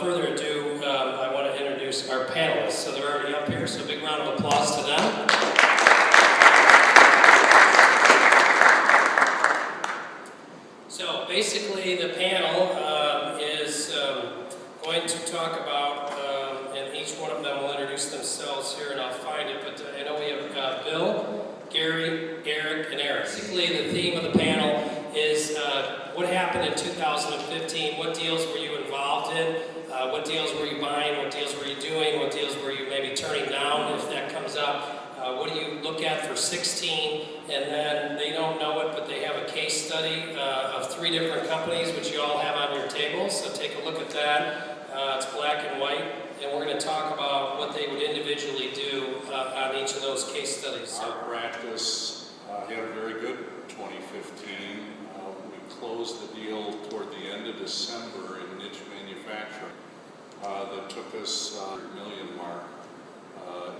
further ado, I want to introduce our panelists. So they're already up here, so big round of applause to them. So basically the panel is going to talk about, and each one of them will introduce themselves here, and I'll find it, but I know we have Bill, Gary, Eric, and Eric. Basically the theme of the panel is what happened in 2015, what deals were you involved in, what deals were you buying, what deals were you doing, what deals were you maybe turning down if that comes up, what do you look at for 16, and then they don't know it, but they have a case study of 3 different companies, which you all have on your tables, so take a look at that. It's black and white, and we're going to talk about what they would individually do on each of those case studies. Our practice had a very good 2015. We closed the deal toward the end of December in niche manufacturing that took us $100 million mark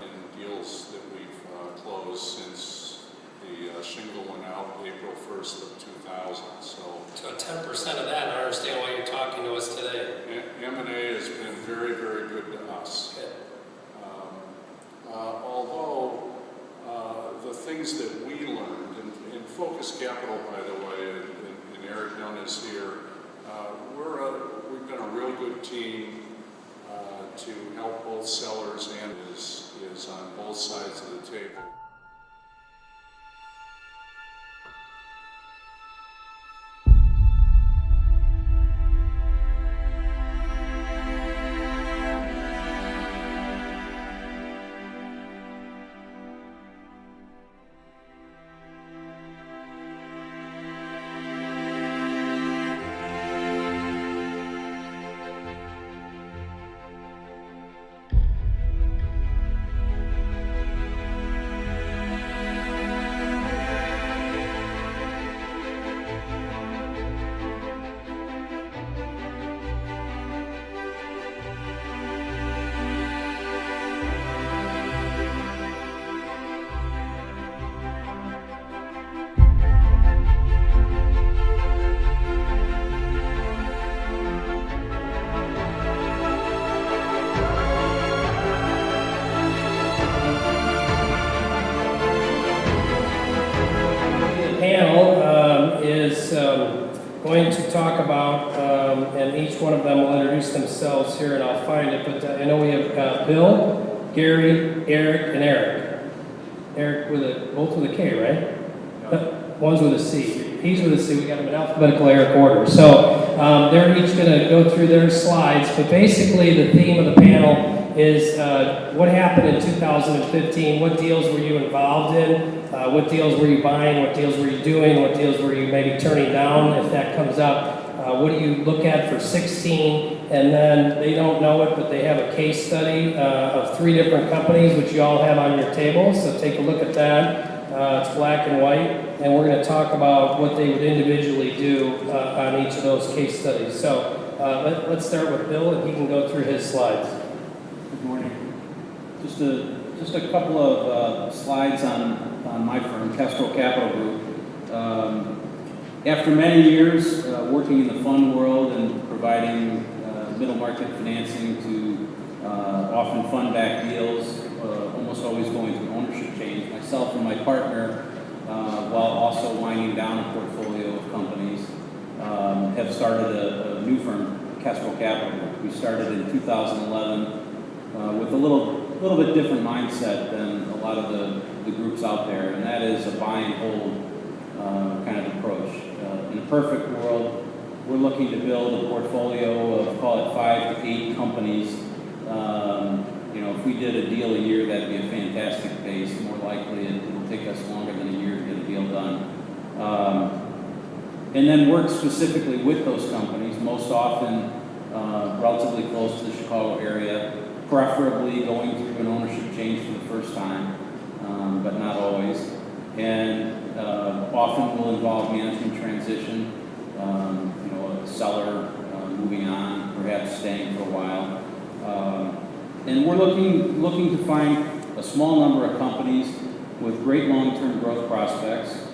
in deals that we've closed since the shingle went out April 1st of 2000. So 10% of that, I understand why you're talking to us today. M&A has been very, very good to us. Okay. Although the things that we learned, and Focus Capital, by the way, and Eric Dunn is here, we've been a real good team to help both sellers and is on both sides of the table. Going to talk about, and each one of them will introduce themselves here, and I'll find it, but I know we have Bill, Gary, Eric, and Eric. Eric both with a K, right? No. One's with a C. He's with a C. We got them in alphabetical order. So they're each going to go through their slides, but basically the theme of the panel is what happened in 2015, what deals were you involved in, what deals were you buying, what deals were you doing, what deals were you maybe turning down if that comes up, what do you look at for 16, and then they don't know it, but they have a case study of 3 different companies, which you all have on your table, so take a look at that. It's black and white, and we're going to talk about what they would individually do on each of those case studies. So let's start with Bill, and he can go through his slides. Good morning. Just a couple of slides on my firm, Kestrel Capital Group. After many years working in the fund world and providing middle market financing to often fund-backed deals, almost always going through ownership change, myself and my partner, while also winding down a portfolio of companies, have started a new firm, Kestrel Capital Group. We started in 2011 with a little bit different mindset than a lot of the groups out there, and that is a buy and hold kind of approach. In a perfect world, we're looking to build a portfolio of, call it 5 to 8 companies. If we did a deal a year, that'd be a fantastic pace. More likely, it'll take us longer than a year to get a deal done. And then work specifically with those companies, most often relatively close to the Chicago area, preferably going through an ownership change for the first time, but not always. And often will involve management transition, a seller moving on, perhaps staying for a while. And we're looking to find a small number of companies with great long-term growth prospects,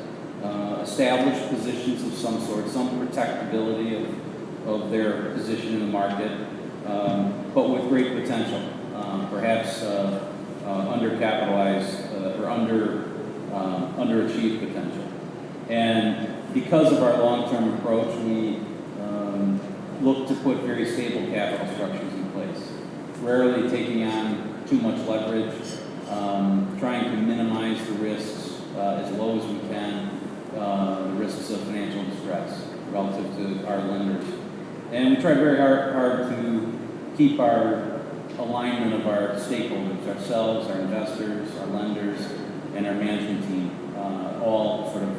established positions of some sort, some protectability of their position in the market, but with great potential, perhaps undercapitalized or underachieved potential. And because of our long-term approach, we look to put very stable capital structures in place, rarely taking on too much leverage, trying to minimize the risks as low as we can, the risks of financial distress relative to our lenders. And we try very hard to keep our alignment of our stakeholders, ourselves, our investors, our lenders, and our management team, all sort of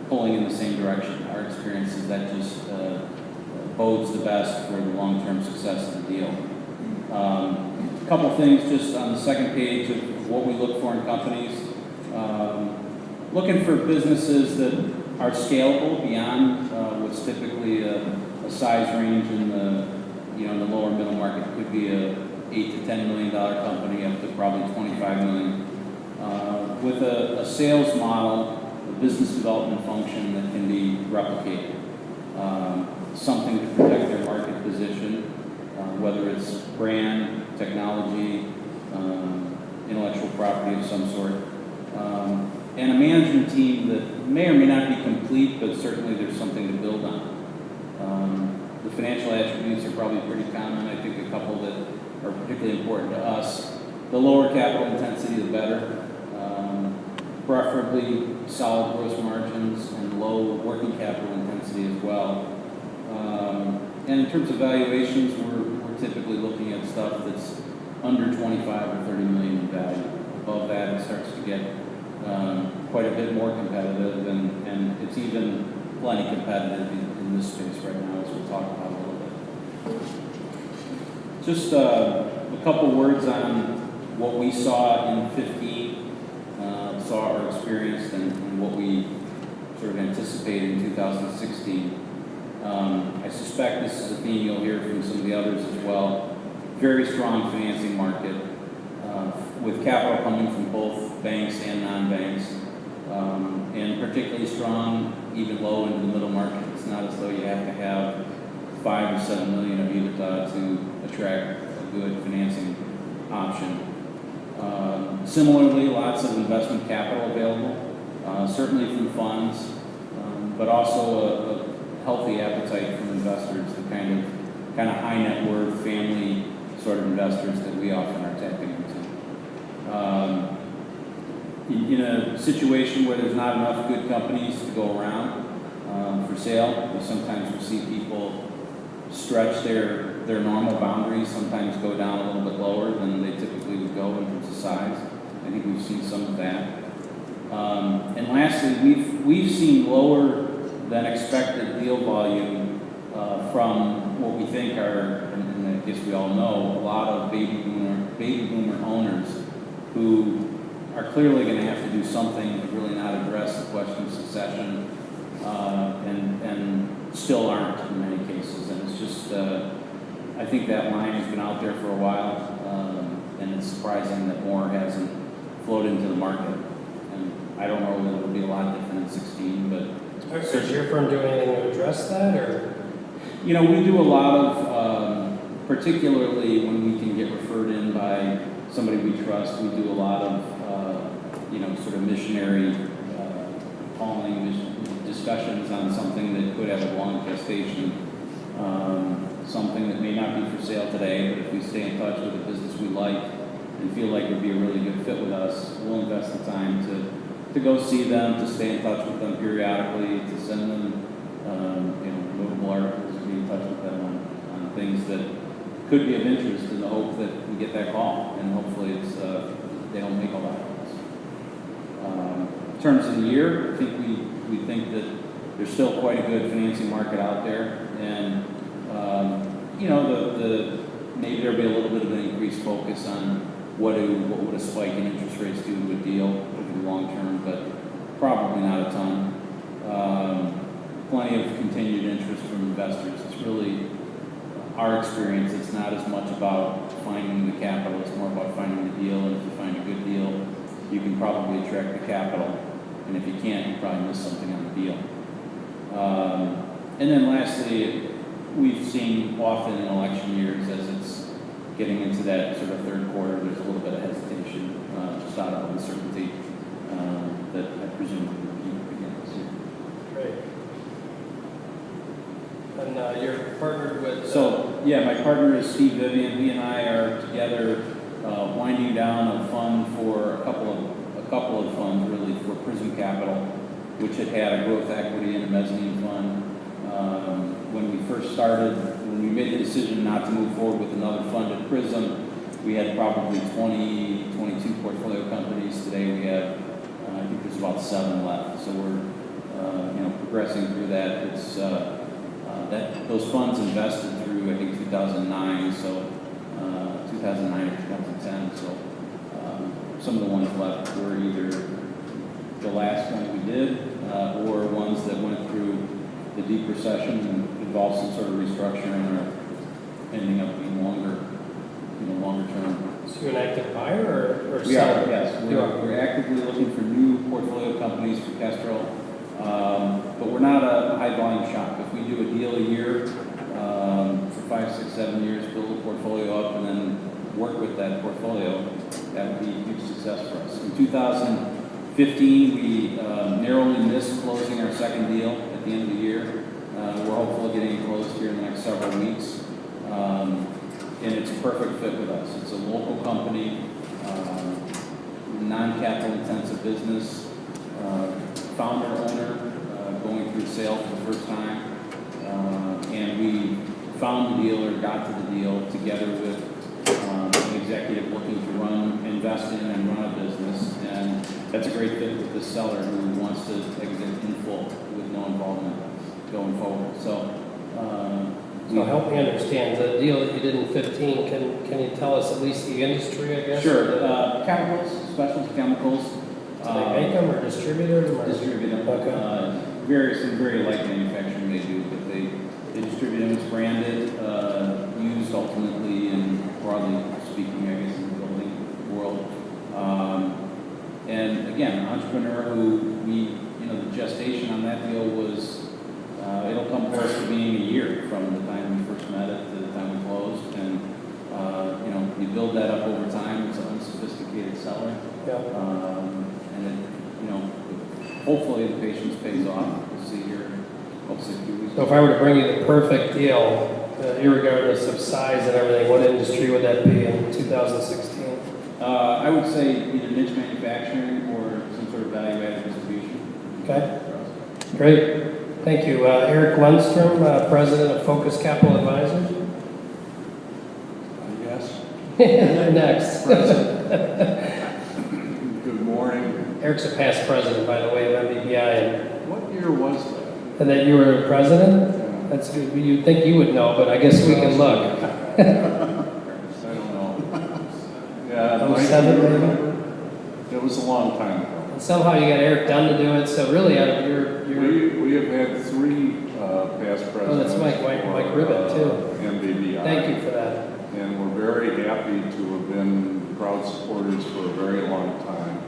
pulling in the same direction. Our experience is that just bodes the best for the long-term success of the deal. A couple things just on the second page of what we look for in companies. Looking for businesses that are scalable beyond what's typically a size range in the in the lower middle market. It could be a $8 to $10 million company up to probably 25 million. With a sales model, a business development function that can be replicated. Something to protect their market position, whether it's brand, technology, intellectual property of some sort. And a management team that may or may not be complete, but certainly there's something to build on. The financial attributes are probably pretty common. I think a couple that are particularly important to us. The lower capital intensity, the better. Preferably solid gross margins and low working capital intensity as well. And in terms of valuations, we're typically looking at stuff that's under 25 or 30 million in value. Above that, it starts to get quite a bit more competitive, and it's even plenty competitive in this space right now, as we'll talk about a little bit. Just a couple words on what we saw in 15, saw or experienced, and what we sort of anticipate in 2016. I suspect this is a theme you'll hear from some of the others as well. Very strong financing market, with capital coming from both banks and non-banks, and particularly strong, even low into the middle market. It's not as though you have to have 5 or 7 million of EBITDA to attract a good financing option. Similarly, lots of investment capital available, certainly from funds, but also a healthy appetite from investors, the kind of high net worth family sort of investors that we often are tapping into. In a situation where there's not enough good companies to go around for sale, sometimes we see people stretch their normal boundaries, sometimes go down a little bit lower than they typically would go in terms of size. I think we've seen some of that. And lastly, we've seen lower than expected deal volume from what we think are, and I guess we all know, a lot of baby boomer owners who are clearly going to have to do something to really not address the question of succession, and still aren't in many cases. And it's just, I think that line has been out there for a while, and it's surprising that more hasn't flowed into the market. And I don't know whether it'll be a lot different in 16, but... Does your firm do anything to address that, or? We do a lot of, particularly when we can get referred in by somebody we trust, we do a lot of, sort of missionary calling discussions on something that could have a long gestation, something that may not be for sale today, but if we stay in touch with a business we like and feel like it would be a really good fit with us, we'll invest the time to go see them, to stay in touch with them periodically, to send them notable articles, to be in touch with them on things that could be of interest, in the hope that we get that call, and hopefully it's they don't make a lot of us. In terms of the year, I think we think that there's still quite a good financing market out there, and maybe there'll be a little bit of an increased focus on what would a spike in interest rates do to a deal over the long term, but probably not a ton. Plenty of continued interest from investors. It's really our experience. It's not as much about finding the capital, it's more about finding the deal, and if you find a good deal, you can probably attract the capital, and if you can't, you probably miss something on the deal. And then lastly, we've seen often in election years as it's getting into that sort of third quarter, there's a little bit of hesitation, just out of uncertainty, that I presume will keep again this year. Great. And you're partnered with... So, yeah, my partner is Steve Vivian. He and I are together winding down a fund for a couple of funds, really, for Prism Capital, which had a growth equity and a mezzanine fund. When we first started, when we made the decision not to move forward with another fund at Prism, we had probably 20, 22 portfolio companies. Today we have, I think there's about 7 left. So we're, progressing through that. It's those funds invested through, I think, 2009. So 2009 or 2010. So some of the ones left were either the last one we did, or ones that went through the deep recession and involved some sort of restructuring or ending up being longer term. So you're an active buyer or We seller? are, yes. We're actively looking for new portfolio companies for Kestrel, but we're not a high volume shop. If we do a deal a year for 5, 6, 7 years, build a portfolio up, and then work with that portfolio, that would be a huge success for us. In 2015, we narrowly missed closing our second deal at the end of the year. We're hopeful of getting it closed here in the next several weeks. And it's a perfect fit with us. It's a local company, non-capital intensive business, founder owner, going through sale for the first time. And we found the deal or got to the deal together with an executive looking to invest in and run a business. And that's a great fit with the seller who wants to exit in full with no involvement going forward. So help me understand, the deal that you did in 15, can you tell us at least the industry, I guess? Sure. Chemicals, specialty chemicals. Do they make them or distributors? Or? Distribute them. Okay. Some very light manufacturing they do, but they distribute them. It's branded, used ultimately and broadly speaking, I guess, in the building world. And again, an entrepreneur who the gestation on that deal was, it'll come close to being a year from the time we first met it to the time we closed. And, you build that up over time. It's an unsophisticated seller. Yeah. And it, hopefully the patience pays off. We'll see here, hopefully a few weeks. So if I were to bring you the perfect deal, irregardless of size and everything, what industry would that be in 2016? I would say either niche manufacturing or some sort of value-added distribution. Okay. Great. Thank you. Eric Lundstrom, President of Focus Capital Advisors. Yes. Next. Good morning. Eric's a past president, by the way, of MBBI. What year was that? And that you were president? That's you'd think you would know, but I guess we can look. I don't know. Yeah, 07 maybe? It was a long time ago. And somehow you got Eric Dunn to do it, so really out of your We have had 3 past presidents. Oh, that's Mike Ribbett, too. MBBI. Thank you for that. And we're very happy to have been proud supporters for a very long time.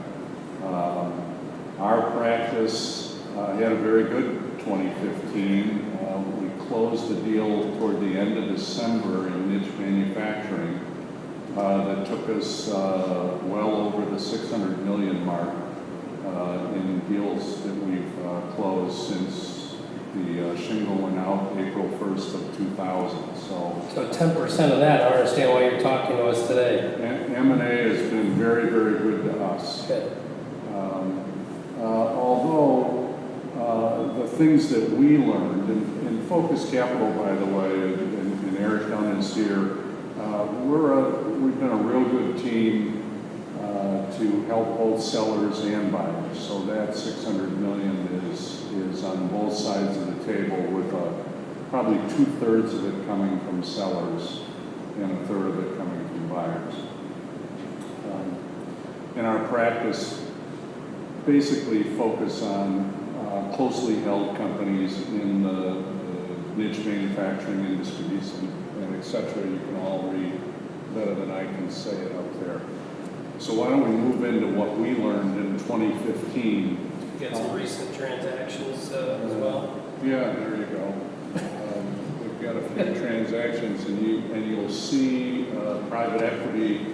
Our practice had a very good 2015. We closed the deal toward the end of December in niche manufacturing that took us well over the 600 million mark in deals that we've closed since the shingle went out April 1st of 2000. So 10% of that, I understand why you're talking to us today. M&A has been very, very good to us. Good. Although the things that we learned, and Focus Capital, by the way, and Eric Dunn is here, we've been a real good team to help both sellers and buyers. So that 600 million is on both sides of the table, with probably 2/3 of it coming from sellers and 1/3 of it coming from buyers. In our practice, basically focus on closely held companies in the niche manufacturing industries and et cetera. You can all read better than I can say it up there. So why don't we move into what we learned in 2015? Get some recent transactions as well. Yeah, there you go. We've at a few transactions, and you'll see private equity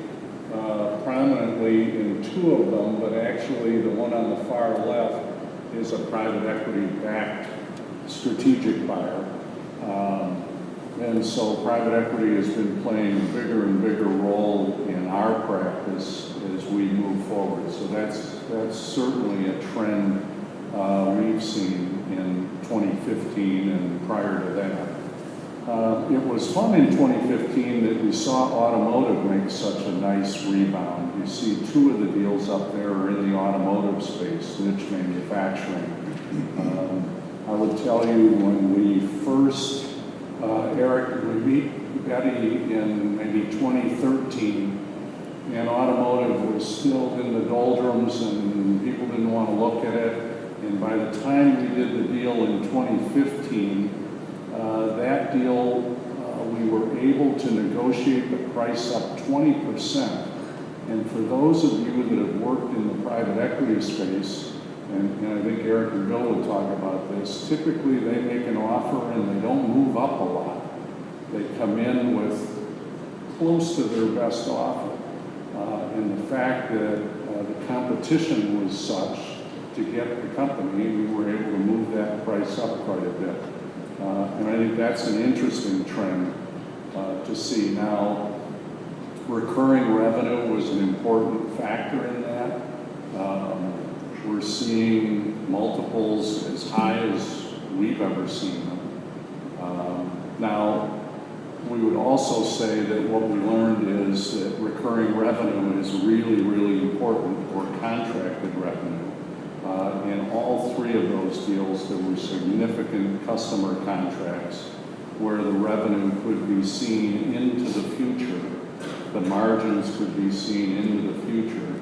prominently in two of them, but actually the one on the far left is a private equity-backed strategic buyer. And so private equity has been playing a bigger and bigger role in our practice as we move forward. So that's certainly a trend we've seen in 2015 and prior to that. It was fun in 2015 that we saw automotive make such a nice rebound. You see two of the deals up there are in the automotive space, niche manufacturing. I would tell you when we first, Eric, we meet Betty in maybe 2013, and automotive was still in the doldrums and people didn't want to look at it. And by the time we did the deal in 2015, that deal, we were able to negotiate the price up 20%. And for those of you that have worked in the private equity space, and I think Eric and Bill will talk about this, typically they make an offer and they don't move up a lot. They come in with close to their best offer. And the fact that the competition was such to get the company, we were able to move that price up quite a bit. And I think that's an interesting trend to see. Now, recurring revenue was an important factor in that. We're seeing multiples as high as we've ever seen them. Now, we would also say that what we learned is that recurring revenue is really, really important, or contracted revenue. In all three of those deals, there were significant customer contracts where the revenue could be seen into the future, the margins could be seen into the future,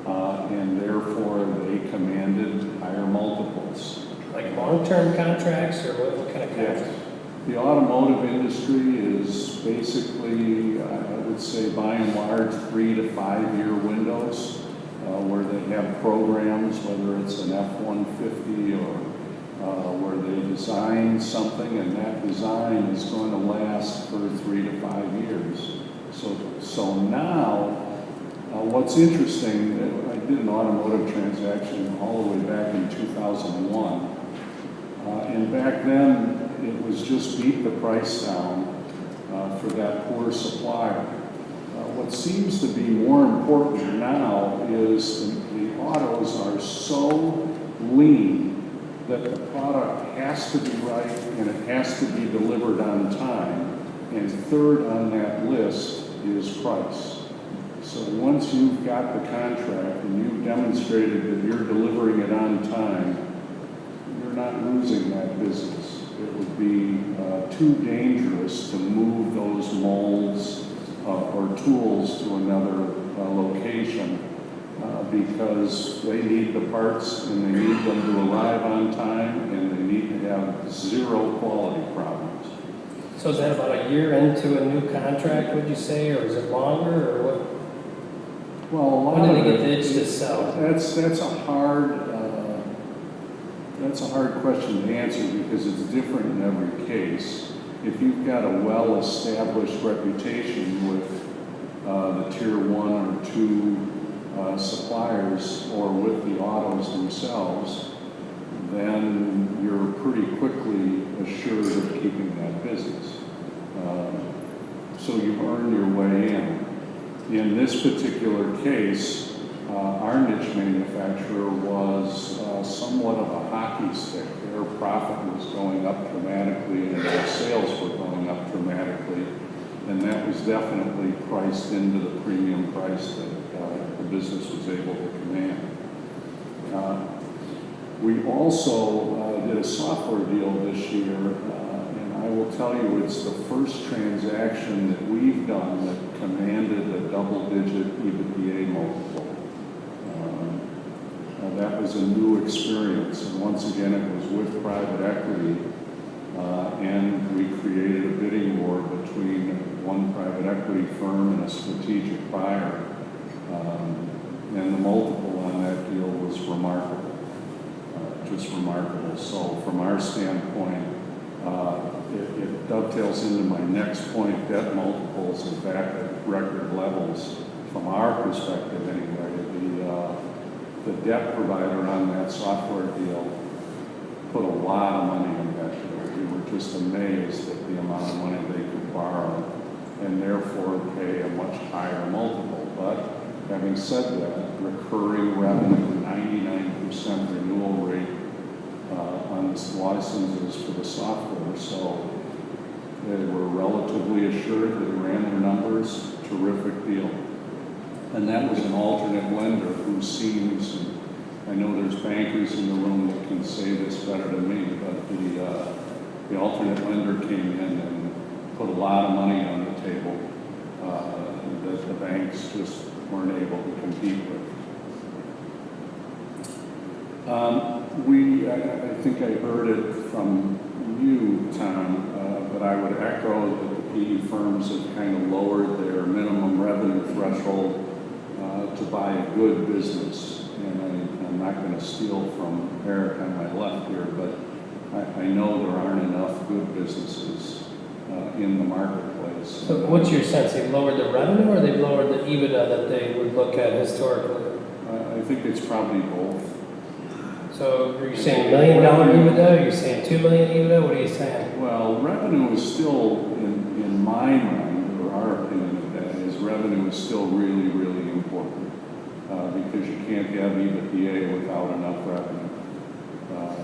and therefore they commanded higher multiples. Like long-term contracts, or what kind of contracts? Yes. The automotive industry is basically, I would say by and large, 3 to 5 year windows. Where they have programs, whether it's an F-150 or where they design something and that design is going to last for 3 to 5 years. So now, what's interesting, I did an automotive transaction all the way back in 2001. And back then, it was just beat the price down for that poor supplier. What seems to be more important now is the autos are so lean that the product has to be right and it has to be delivered on time. And third on that list is price. So once you've got the contract and you've demonstrated that you're delivering it on time, you're not losing that business. It would be too dangerous to move those molds or tools to another location because they need the parts and they need them to arrive on time and they need to have zero quality problems. So is that about a year into a new contract, would you say, or is it longer, or what? Well, a lot When do of they get it- the itch to sell? That's a hard question to answer because it's different in every case. If you've got a well-established reputation with the tier 1 or 2 suppliers or with the autos themselves, then you're pretty quickly assured of keeping that business. So you earn your way in. In this particular case, our niche manufacturer was somewhat of a hockey stick. Their profit was going up dramatically and their sales were going up dramatically. And that was definitely priced into the premium price that the business was able to command. We also did a software deal this year, and I will tell you it's the first transaction that we've done that commanded a double-digit EBITDA multiple. That was a new experience, and once again it was with private equity, and we created a bidding war between one private equity firm and a strategic buyer, and the multiple on that deal was remarkable, just remarkable. So from our standpoint, it dovetails into my next point. Debt multiples are back at record levels from our perspective anyway. The debt provider on that software deal put a lot of money in that deal. We were just amazed at the amount of money they could borrow and therefore pay a much higher multiple. But having said that, recurring revenue, 99% renewal rate on the licenses for the software. So they were relatively assured. They ran their numbers. Terrific deal. And that was an alternate lender who seems, and I know there's bankers in the room that can say this better than me, but the alternate lender came in and put a lot of money on the table that the banks just weren't able to compete with. I think I heard it from you, Tom, but I would echo that the PE firms have kind of lowered their minimum revenue threshold to buy a good business. And I'm not going to steal from Eric on my left here, but I know there aren't enough good businesses in the marketplace. So what's your sense? They've lowered the revenue or they've lowered the EBITDA that they would look at historically? I think it's probably both. So are you saying $1 million EBITDA? Are you saying $2 million EBITDA? What are you saying? Well, revenue is still, in my mind, or our opinion of that, is revenue is still really, really important because you can't have EBITDA without enough revenue.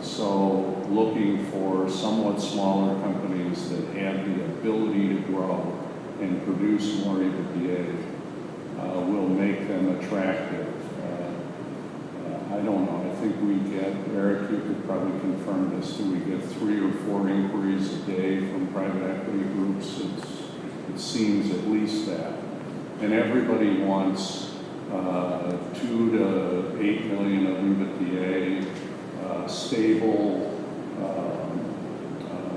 So looking for somewhat smaller companies that have the ability to grow and produce more EBITDA will make them attractive. I don't know. I think we get, Eric, you could probably confirm this, do we get 3 or 4 inquiries a day from private equity groups? It seems at least that. And everybody wants 2 to 8 million of EBITDA, stable,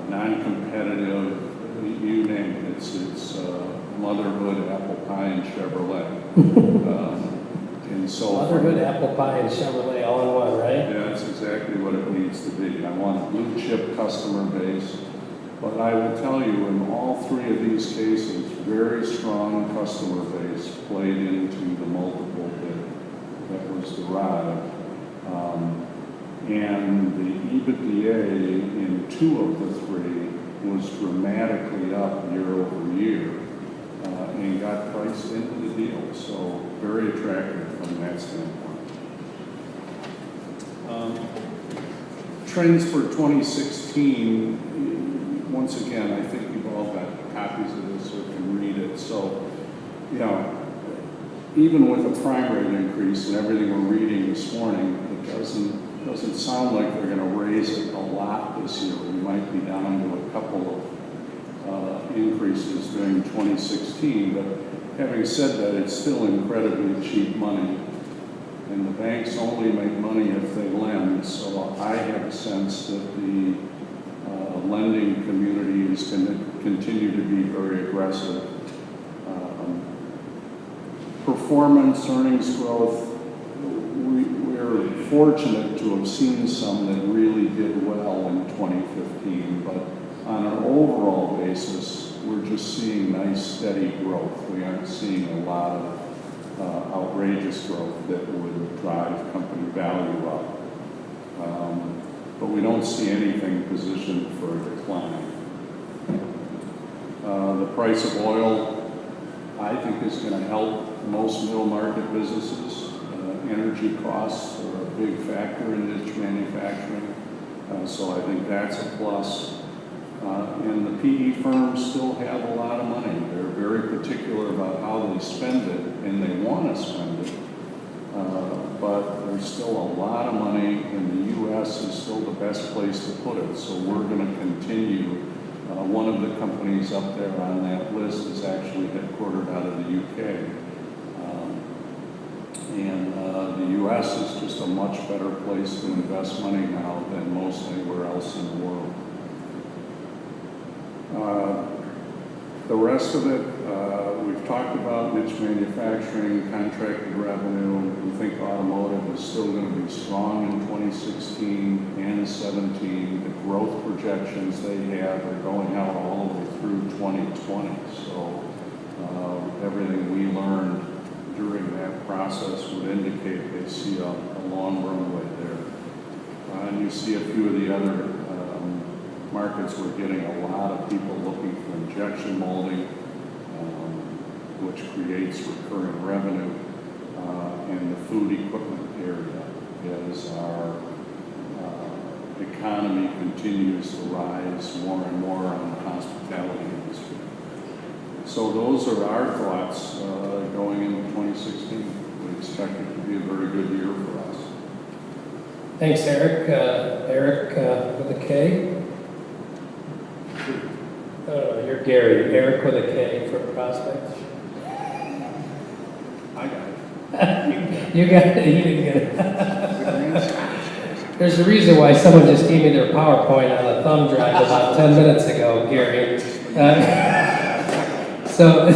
non-competitive, you name it. It's motherhood, apple pie, and Chevrolet. And so Motherhood, apple pie, and Chevrolet all in one, right? yeah, that's exactly what it needs to be. I want a blue chip customer base. But I will tell you, in all 3 of these cases, very strong customer base played into the multiple that was derived. And the EBITDA in 2 of the 3 was dramatically up year over year and got priced into the deal. So very attractive from that standpoint. Trends for 2016, once again, I think you've all got copies of this or can read it. So, you know, even with a prime rate increase and everything we're reading this morning, it doesn't sound like they're going to raise it a lot this year. We might be down to a couple of increases during 2016, but having said that, it's still incredibly cheap money, and the banks only make money if they lend, so I have a sense that the lending community is going to continue to be very aggressive. Performance, earnings growth, we're fortunate to have seen some that really did well in 2015, but on an overall basis, we're just seeing nice, steady growth. We aren't seeing a lot of outrageous growth that would drive company value up. But we don't see anything positioned for a decline. The price of oil, I think, is going to help most middle market businesses. Energy costs are a big factor in niche manufacturing, so I think that's a plus. And the PE firms still have a lot of money. They're very particular about how they spend it, and they want to spend it. But there's still a lot of money, and the U.S. is still the best place to put it. So we're going to continue. One of the companies up there on that list is actually headquartered out of the U.K. And the U.S. is just a much better place to invest money now than most anywhere else in the world. The rest of it, We've talked about niche manufacturing, contracted revenue. We think automotive is still going to be strong in 2016 and 17. The growth projections they have are going out all the way through 2020. So everything we learned during that process would indicate they see a long runway there. And you see a few of the other markets. We're getting a lot of people looking for injection molding, which creates recurring revenue, and the food equipment area as our economy continues to rise more and more on the hospitality industry. So those are our thoughts going into 2016. We expect it to be a very good year for us. Thanks, Eric. Eric with a K. You're Gary. Eric with a K for prospect. I got it. You got it. You didn't get it. There's a reason why someone just gave me their PowerPoint on a thumb drive about 10 minutes ago, Gary. So You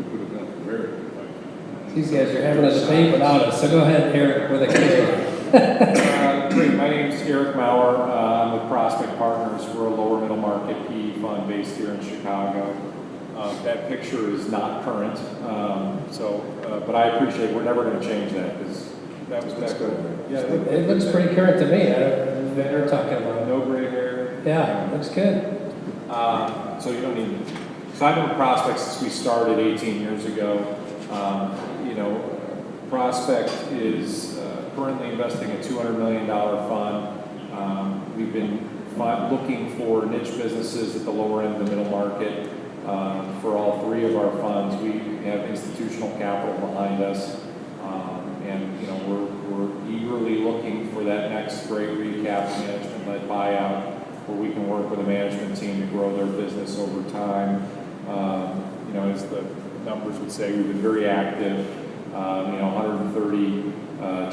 could have done very good. these guys are having a debate without us. So go ahead, Eric with a K. Great. My name is Eric Meyer. I'm with Prospect Partners. We're a lower middle market PE fund based here in Chicago. That picture is not current, but I appreciate. We're never going to change that because that was back good. Yeah, It looks pretty current to me. I don't know what they're talking about. no gray hair. Yeah, looks good. So you don't need. So I've been with Prospect since we started 18 years ago. Prospect is currently investing a $200 million fund. We've been looking for niche businesses at the lower end of the middle market for all three of our funds. We have institutional capital behind us, and we're eagerly looking for that next great recap management-led buyout where we can work with a management team to grow their business over time. As the numbers would say, we've been very active. 130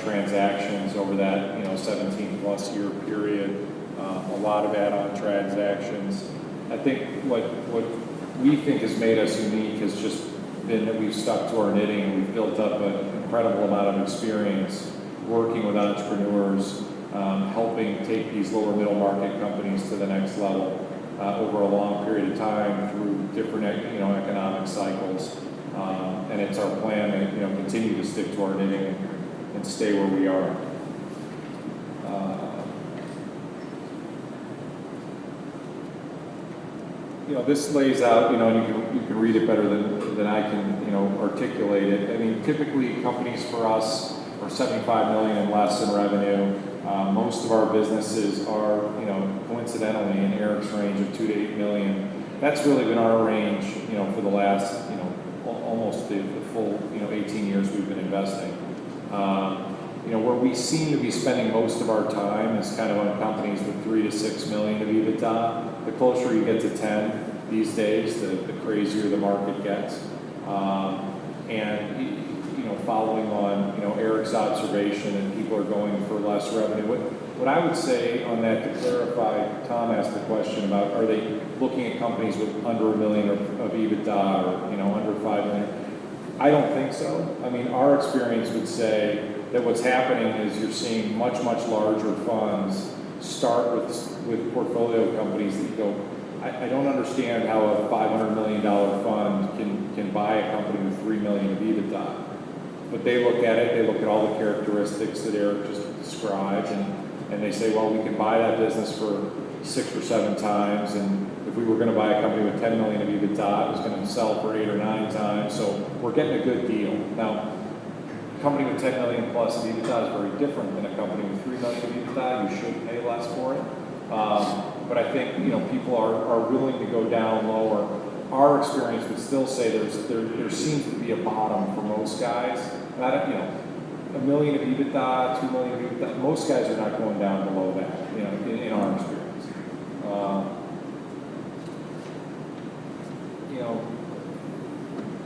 transactions over that 17+ year period. A lot of add-on transactions. I think what we think has made us unique has just been that we've stuck to our knitting and we've built up an incredible amount of experience working with entrepreneurs, helping take these lower middle market companies to the next level over a long period of time through different economic cycles. And it's our plan to continue to stick to our knitting and stay where we are. This lays out, and you can read it better than I can, articulate it. I mean, typically companies for us are 75 million and less in revenue. Most of our businesses are, coincidentally in Eric's range of 2 to 8 million. That's really been our range, for the last, almost the full, 18 years we've been investing. Where we seem to be spending most of our time is kind of on companies with 3 to 6 million of EBITDA. The closer you get to 10 these days, the crazier the market gets. Following on, Eric's observation that people are going for less revenue. What I would say on that to clarify, Tom asked the question about are they looking at companies with under $1 million of EBITDA or, under 5 million? I don't think so. I mean, our experience would say that what's happening is you're seeing much, much larger funds start with portfolio companies that you go, I don't understand how a $500 million fund can buy a company with 3 million of EBITDA. But they look at it, they look at all the characteristics that Eric just described, and they say, well, we can buy that business for 6 or 7 times, and if we were going to buy a company with 10 million of EBITDA, it was going to sell for 8 or 9 times, so we're getting a good deal. Now, a company with 10 million plus of EBITDA is very different than a company with 3 million of EBITDA. You should pay less for it. But I think, people are willing to go down lower. Our experience would still say there seems to be a bottom for most guys. Not, $1 million of EBITDA, 2 million of EBITDA. Most guys are not going down below that, in our experience.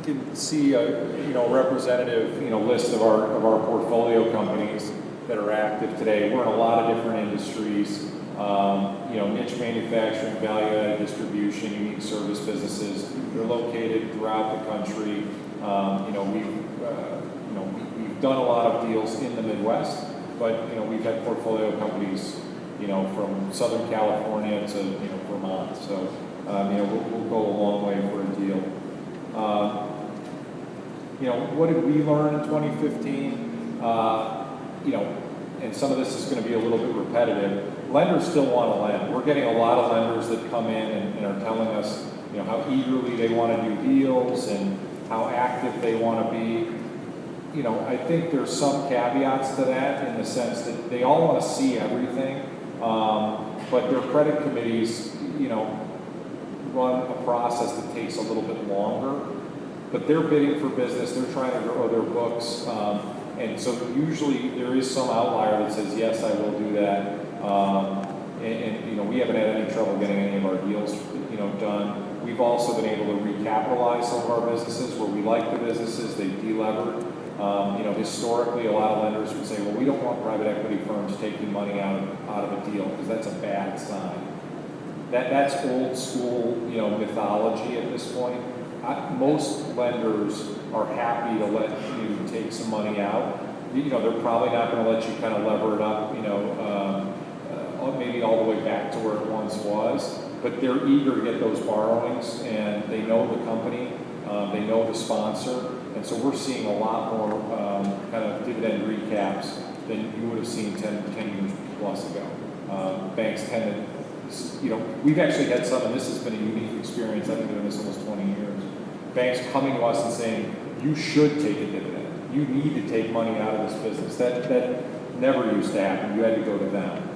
You can see a representative list of our portfolio companies that are active today. We're in a lot of different industries. Niche manufacturing, value-added distribution, unique service businesses. They're located throughout the country. We've done a lot of deals in the Midwest, but we've had portfolio companies, from Southern California to Vermont. So we'll go a long way for a deal. What did we learn in 2015? And some of this is going to be a little bit repetitive. Lenders still want to lend. We're getting a lot of lenders that come in and are telling us, how eagerly they want to do deals and how active they want to be. I think there's some caveats to that in the sense that they all want to see everything, but their credit committees, run a process that takes a little bit longer. But they're bidding for business. They're trying to grow their books. And so usually there is some outlier that says, yes, I will do that. We haven't had any trouble getting any of our deals, done. We've also been able to recapitalize some of our businesses where we like the businesses, they delevered. Historically, a lot of lenders would say, well, we don't want private equity firms taking money out of a deal because that's a bad sign. That's old school, mythology at this point. Most lenders are happy to let you take some money out. They're probably not going to let you kind of lever it up, maybe all the way back to where it once was. But they're eager to get those borrowings, and they know the company, they know the sponsor, and so we're seeing a lot more kind of dividend recaps than you would have seen 10 years plus ago. Banks tend to, we've actually had some, and this has been a unique experience. I've been doing this almost 20 years. Banks coming to us and saying, you should take a dividend. You need to take money out of this business. That never used to happen. You had to go to them.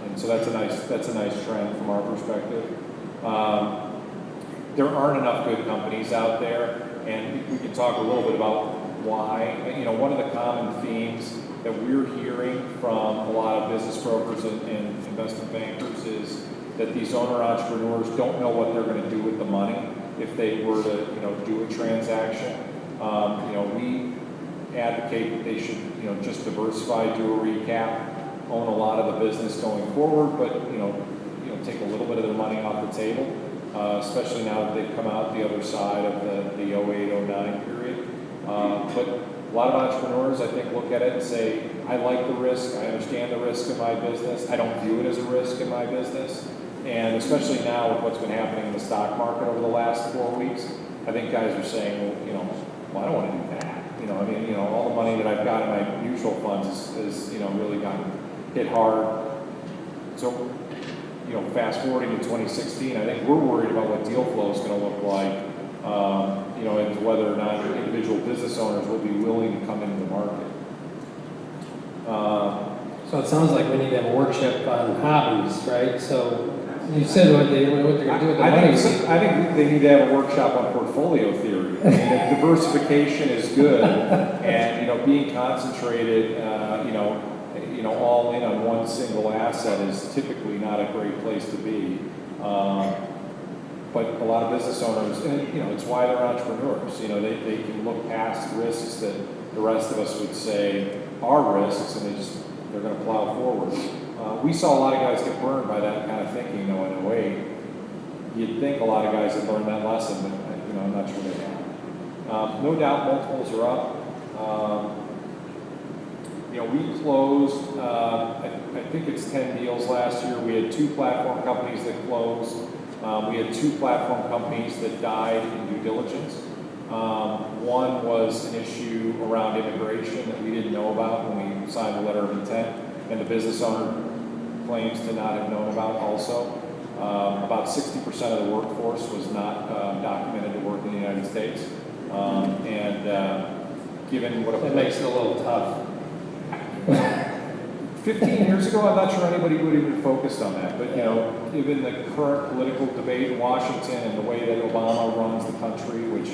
And so that's a nice trend from our perspective. There aren't enough good companies out there, and we can talk a little bit about why. One of the common themes that we're hearing from a lot of business brokers and investment bankers is that these owner entrepreneurs don't know what they're going to do with the money if they were to, do a transaction. We advocate that they should, just diversify, do a recap, own a lot of the business going forward, but, take a little bit of their money off the table, especially now that they've come out the other side of the 08-09 period. But a lot of entrepreneurs, I think, look at it and say, I like the risk, I understand the risk in my business, I don't view it as a risk in my business. And especially now with what's been happening in the stock market over the last 4 weeks, I think guys are saying, well, I don't want to do that. All the money that I've got in my mutual funds is really gotten hit hard. So, fast forwarding to 2016, I think we're worried about what deal flow is going to look like, and whether or not individual business owners will be willing to come into the market. So it sounds like we need to have a workshop on hobbies, right? So you said what they're going to do with the money. I think they need to have a workshop on portfolio theory. Diversification is good, and being concentrated, all in on one single asset is typically not a great place to be. But a lot of business owners, and it's why they're entrepreneurs. They can look past risks that the rest of us would say are risks, and they're going to plow forward. We saw a lot of guys get burned by that kind of thinking, though, in 08. You'd think a lot of guys had learned that lesson, but I'm not sure they have. No doubt multiples are up. We closed, I think it's 10 deals last year. We had 2 platform companies that closed. We had 2 platform companies that died in due diligence. One was an issue around immigration that we didn't know about when we signed the letter of intent, and the business owner claims to not have known about also. About 60% of the workforce was not documented to work in the United States. Given what That makes it a little tough. 15 years ago, I'm not sure anybody would have even focused on that. But, given the current political debate in Washington and the way that Obama runs the country, which,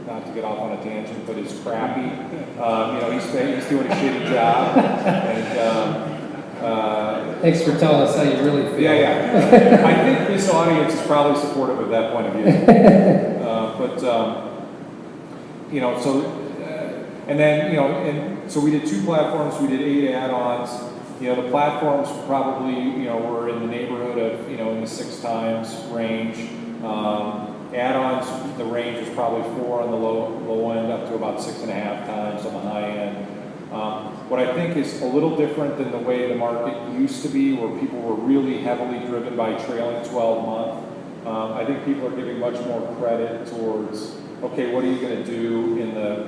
not to get off on a tangent, but is crappy, he's doing a shitty job. And, Thanks for telling us how you really feel. Yeah. I think this audience is probably supportive of that point of view. So we did 2 platforms, we did 8 add-ons. The platforms probably, were in the neighborhood of, in the 6 times range. Add-ons, the range is probably 4 on the low end, up to about 6.5 times on the high end. What I think is a little different than the way the market used to be, where people were really heavily driven by trailing 12-month. I think people are giving much more credit towards, okay, what are you going to do in the,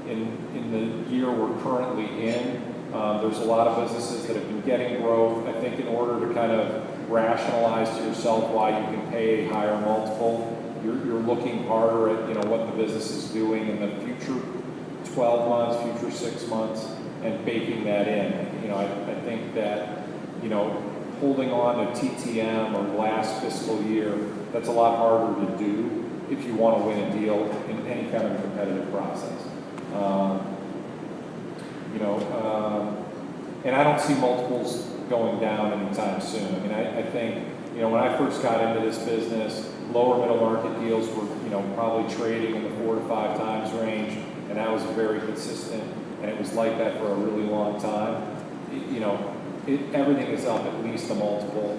in the year we're currently in? There's a lot of businesses that have been getting growth. I think in order to kind of rationalize to yourself why you can pay a higher multiple, you're looking harder at, what the business is doing in the future 12 months, future 6 months, and baking that in. I think that, holding on to TTM or last fiscal year, that's a lot harder to do if you want to win a deal in any kind of competitive process. And I don't see multiples going down anytime soon. I think, when I first got into this business, lower middle market deals were, probably trading in the 4 to 5 times range, and that was very consistent, and it was like that for a really long time. Everything is up at least a multiple.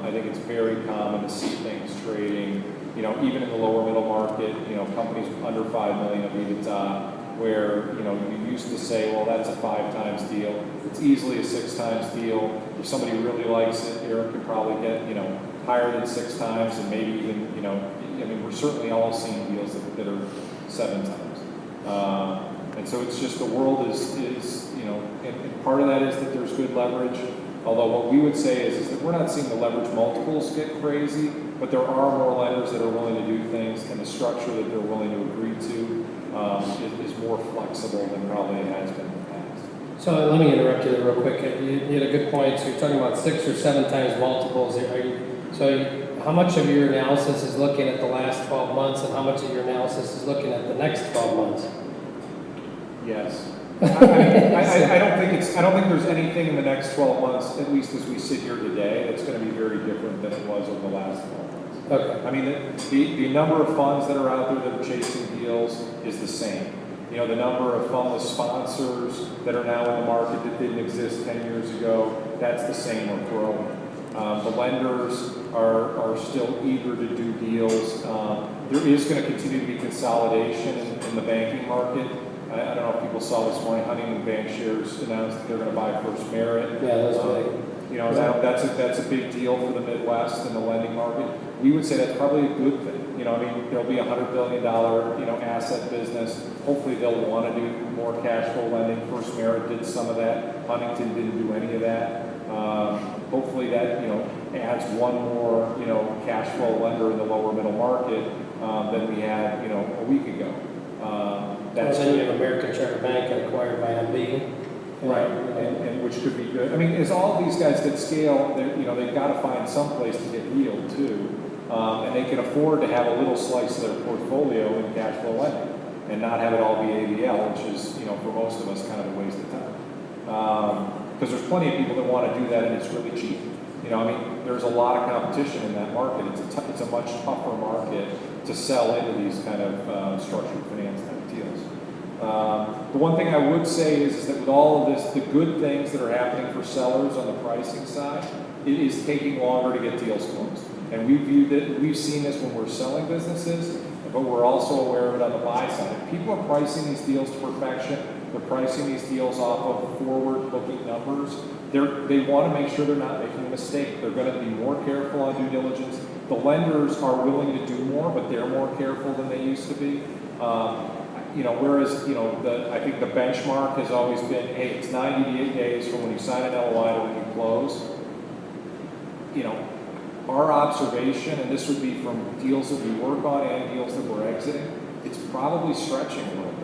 I think it's very common to see things trading, even in the lower middle market, companies under 5 million of EBITDA, where, you used to say, well, that's a 5 times deal. It's easily a 6 times deal. If somebody really likes it, Eric could probably get, higher than 6 times, and maybe even, we're certainly all seeing deals that are 7 times. And so it's just the world is and part of that is that there's good leverage. Although what we would say is that we're not seeing the leverage multiples get crazy, but there are more lenders that are willing to do things, and the structure that they're willing to agree to is more flexible than probably it has been in the past. So let me interrupt you there real quick. You had a good point. So you're talking about 6 or 7 times multiples. How much of your analysis is looking at the last 12 months, and how much of your analysis is looking at the next 12 months? Yes. I don't think there's anything in the next 12 months, at least as we sit here today, that's going to be very different than it was over the last 12 months. Okay. The number of funds that are out there that are chasing deals is the same. The number of fundless sponsors that are now in the market that didn't exist 10 years ago, that's the same or growing. The lenders are still eager to do deals. There is going to continue to be consolidation in the banking market. I don't know if people saw this morning, Huntington Bancshares announced that they're going to buy First Merit. Yeah, that's big. That's a big deal for the Midwest and the lending market. We would say that's probably a good thing. There'll be $100 billion, asset business. Hopefully they'll want to do more cash flow lending. First Merit did some of that. Huntington didn't do any of that. Hopefully that, adds one more, cash flow lender in the lower middle market than we had, a week ago. Then you have American Charter Bank acquired by MB. Right, and which could be good. As all of these guys get scale, they've got to find some place to get yield too, and they can afford to have a little slice of their portfolio in cash flow lending, and not have it all be ABL, which is, for most of us, kind of a waste of time. Because there's plenty of people that want to do that, and it's really cheap. There's a lot of competition in that market. It's a much tougher market to sell into these kind of structured finance type deals. The one thing I would say is that with all of this, the good things that are happening for sellers on the pricing side, it is taking longer to get deals closed. And we've seen this when we're selling businesses, but we're also aware of it on the buy side. If people are pricing these deals to perfection, they're pricing these deals off of forward-looking numbers, they want to make sure they're not making a mistake. They're going to be more careful on due diligence. The lenders are willing to do more, but they're more careful than they used to be. Whereas, I think the benchmark has always been, hey, it's 98 days from when you sign an LOI to when you close. Our observation, and this would be from deals that we work on and deals that we're exiting, it's probably stretching a little bit.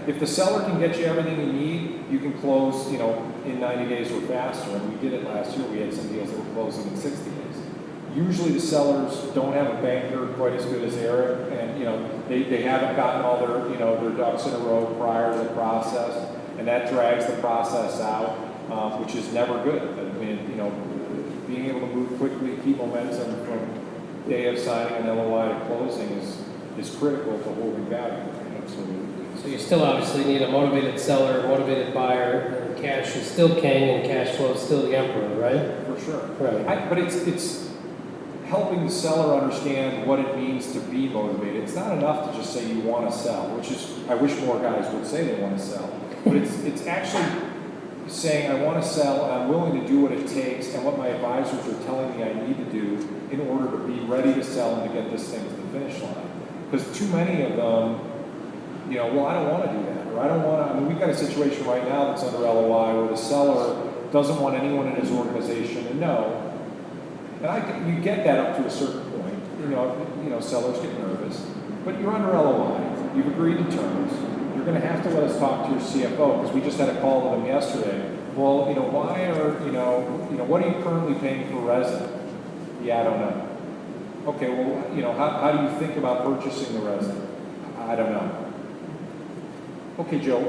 If the seller can get you everything you need, you can close, in 90 days or faster. And we did it last year. We had some deals that were closing in 60 days. Usually the sellers don't have a banker quite as good as Eric, and they haven't gotten all their their ducks in a row prior to the process, and that drags the process out, which is never good. being able to move quickly, keep momentum from day of signing an LOI to closing is is critical to holding value. Absolutely. So you still obviously need a motivated seller, a motivated buyer, and cash is still king and cash flow is still the emperor, right? For sure. Right. But it's helping the seller understand what it means to be motivated. It's not enough to just say you want to sell, which is, I wish more guys would say they want to sell. But it's actually saying I want to sell and I'm willing to do what it takes and what my advisors are telling me I need to do in order to be ready to sell and to get this thing to the finish line. Because too many of them, you know, well, I don't want to do that, or I don't want to. I mean, we've got a situation right now that's under LOI where the seller doesn't want anyone in his organization to know. And you get that up to a certain point. You know, sellers get nervous, but you're under LOI. You've agreed to terms. You're going to have to let us talk to your CFO because we just had a call with him yesterday. Well, you know, why are what are you currently paying for resin? Yeah, I don't know. Okay, well, you know, how do you think about purchasing the resin? I don't know. Okay, Joe,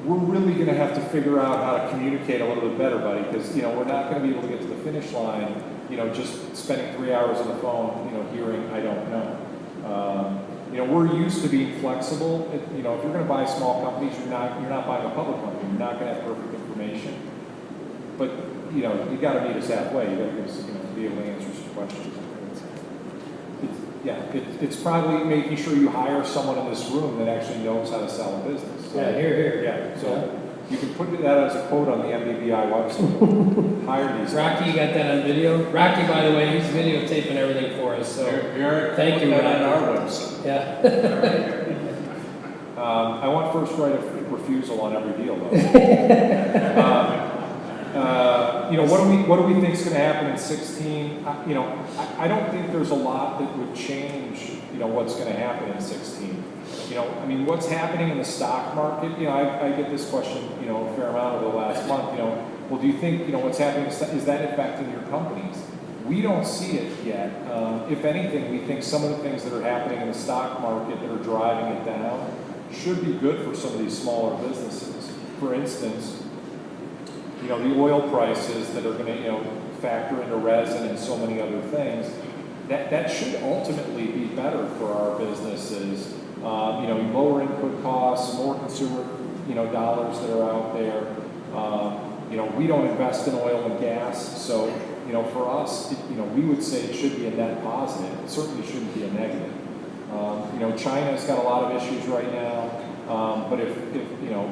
we're really going to have to figure out how to communicate a little bit better, buddy, because, you know, we're not going to be able to get to the finish line, you know, just spending 3 hours on the phone, you know, hearing, I don't know. You know, we're used to being flexible. You know, if you're going to buy small companies, you're not buying a public company. You're not going to have perfect information. But, you know, you got to meet us halfway. You got to give us, you know, be able to answer some questions. It's probably making sure you hire someone in this room that actually knows how to sell a business. So, Yeah, here. yeah, so you can put that as a quote on the MBBI website. Hire these. Rocky, you got that on video? Rocky, by the way, he's videotaping everything for us, so Eric, thank you, put that Rocky. on our website. Yeah. I want first right of refusal on every deal, though. You know, what do we think is going to happen in 16? You know, I don't think there's a lot that would change, you know, what's going to happen in 16. You know, I mean, what's happening in the stock market? You know, I get this question, you know, a fair amount over the last month. You know, well, do you think, you know, what's happening, is that affecting your companies? We don't see it yet. If anything, we think some of the things that are happening in the stock market that are driving it down should be good for some of these smaller businesses. For instance, you know, the oil prices that are going to, you know, factor into resin and so many other things, that should ultimately be better for our businesses. You know, lower input costs, more consumer, you know, dollars that are out there. You know, we don't invest in oil and gas, so, you know, for us, you know, we would say it should be a net positive. It certainly shouldn't be a negative. You know, China's got a lot of issues right now, but if you know,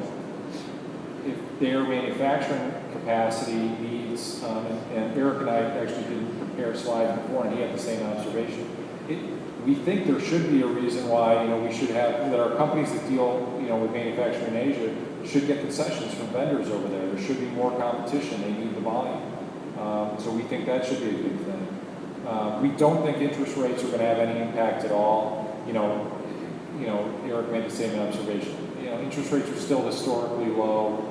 if their manufacturing capacity needs, and Eric and I actually did prepare slides before, and he had the same observation. We think there should be a reason why, you know, we should have, that our companies that deal, you know, with manufacturing in Asia should get concessions from vendors over there. There should be more competition. They need the volume. So we think that should be a good thing. We don't think interest rates are going to have any impact at all. You know, Eric made the same observation. You know, interest rates are still historically low.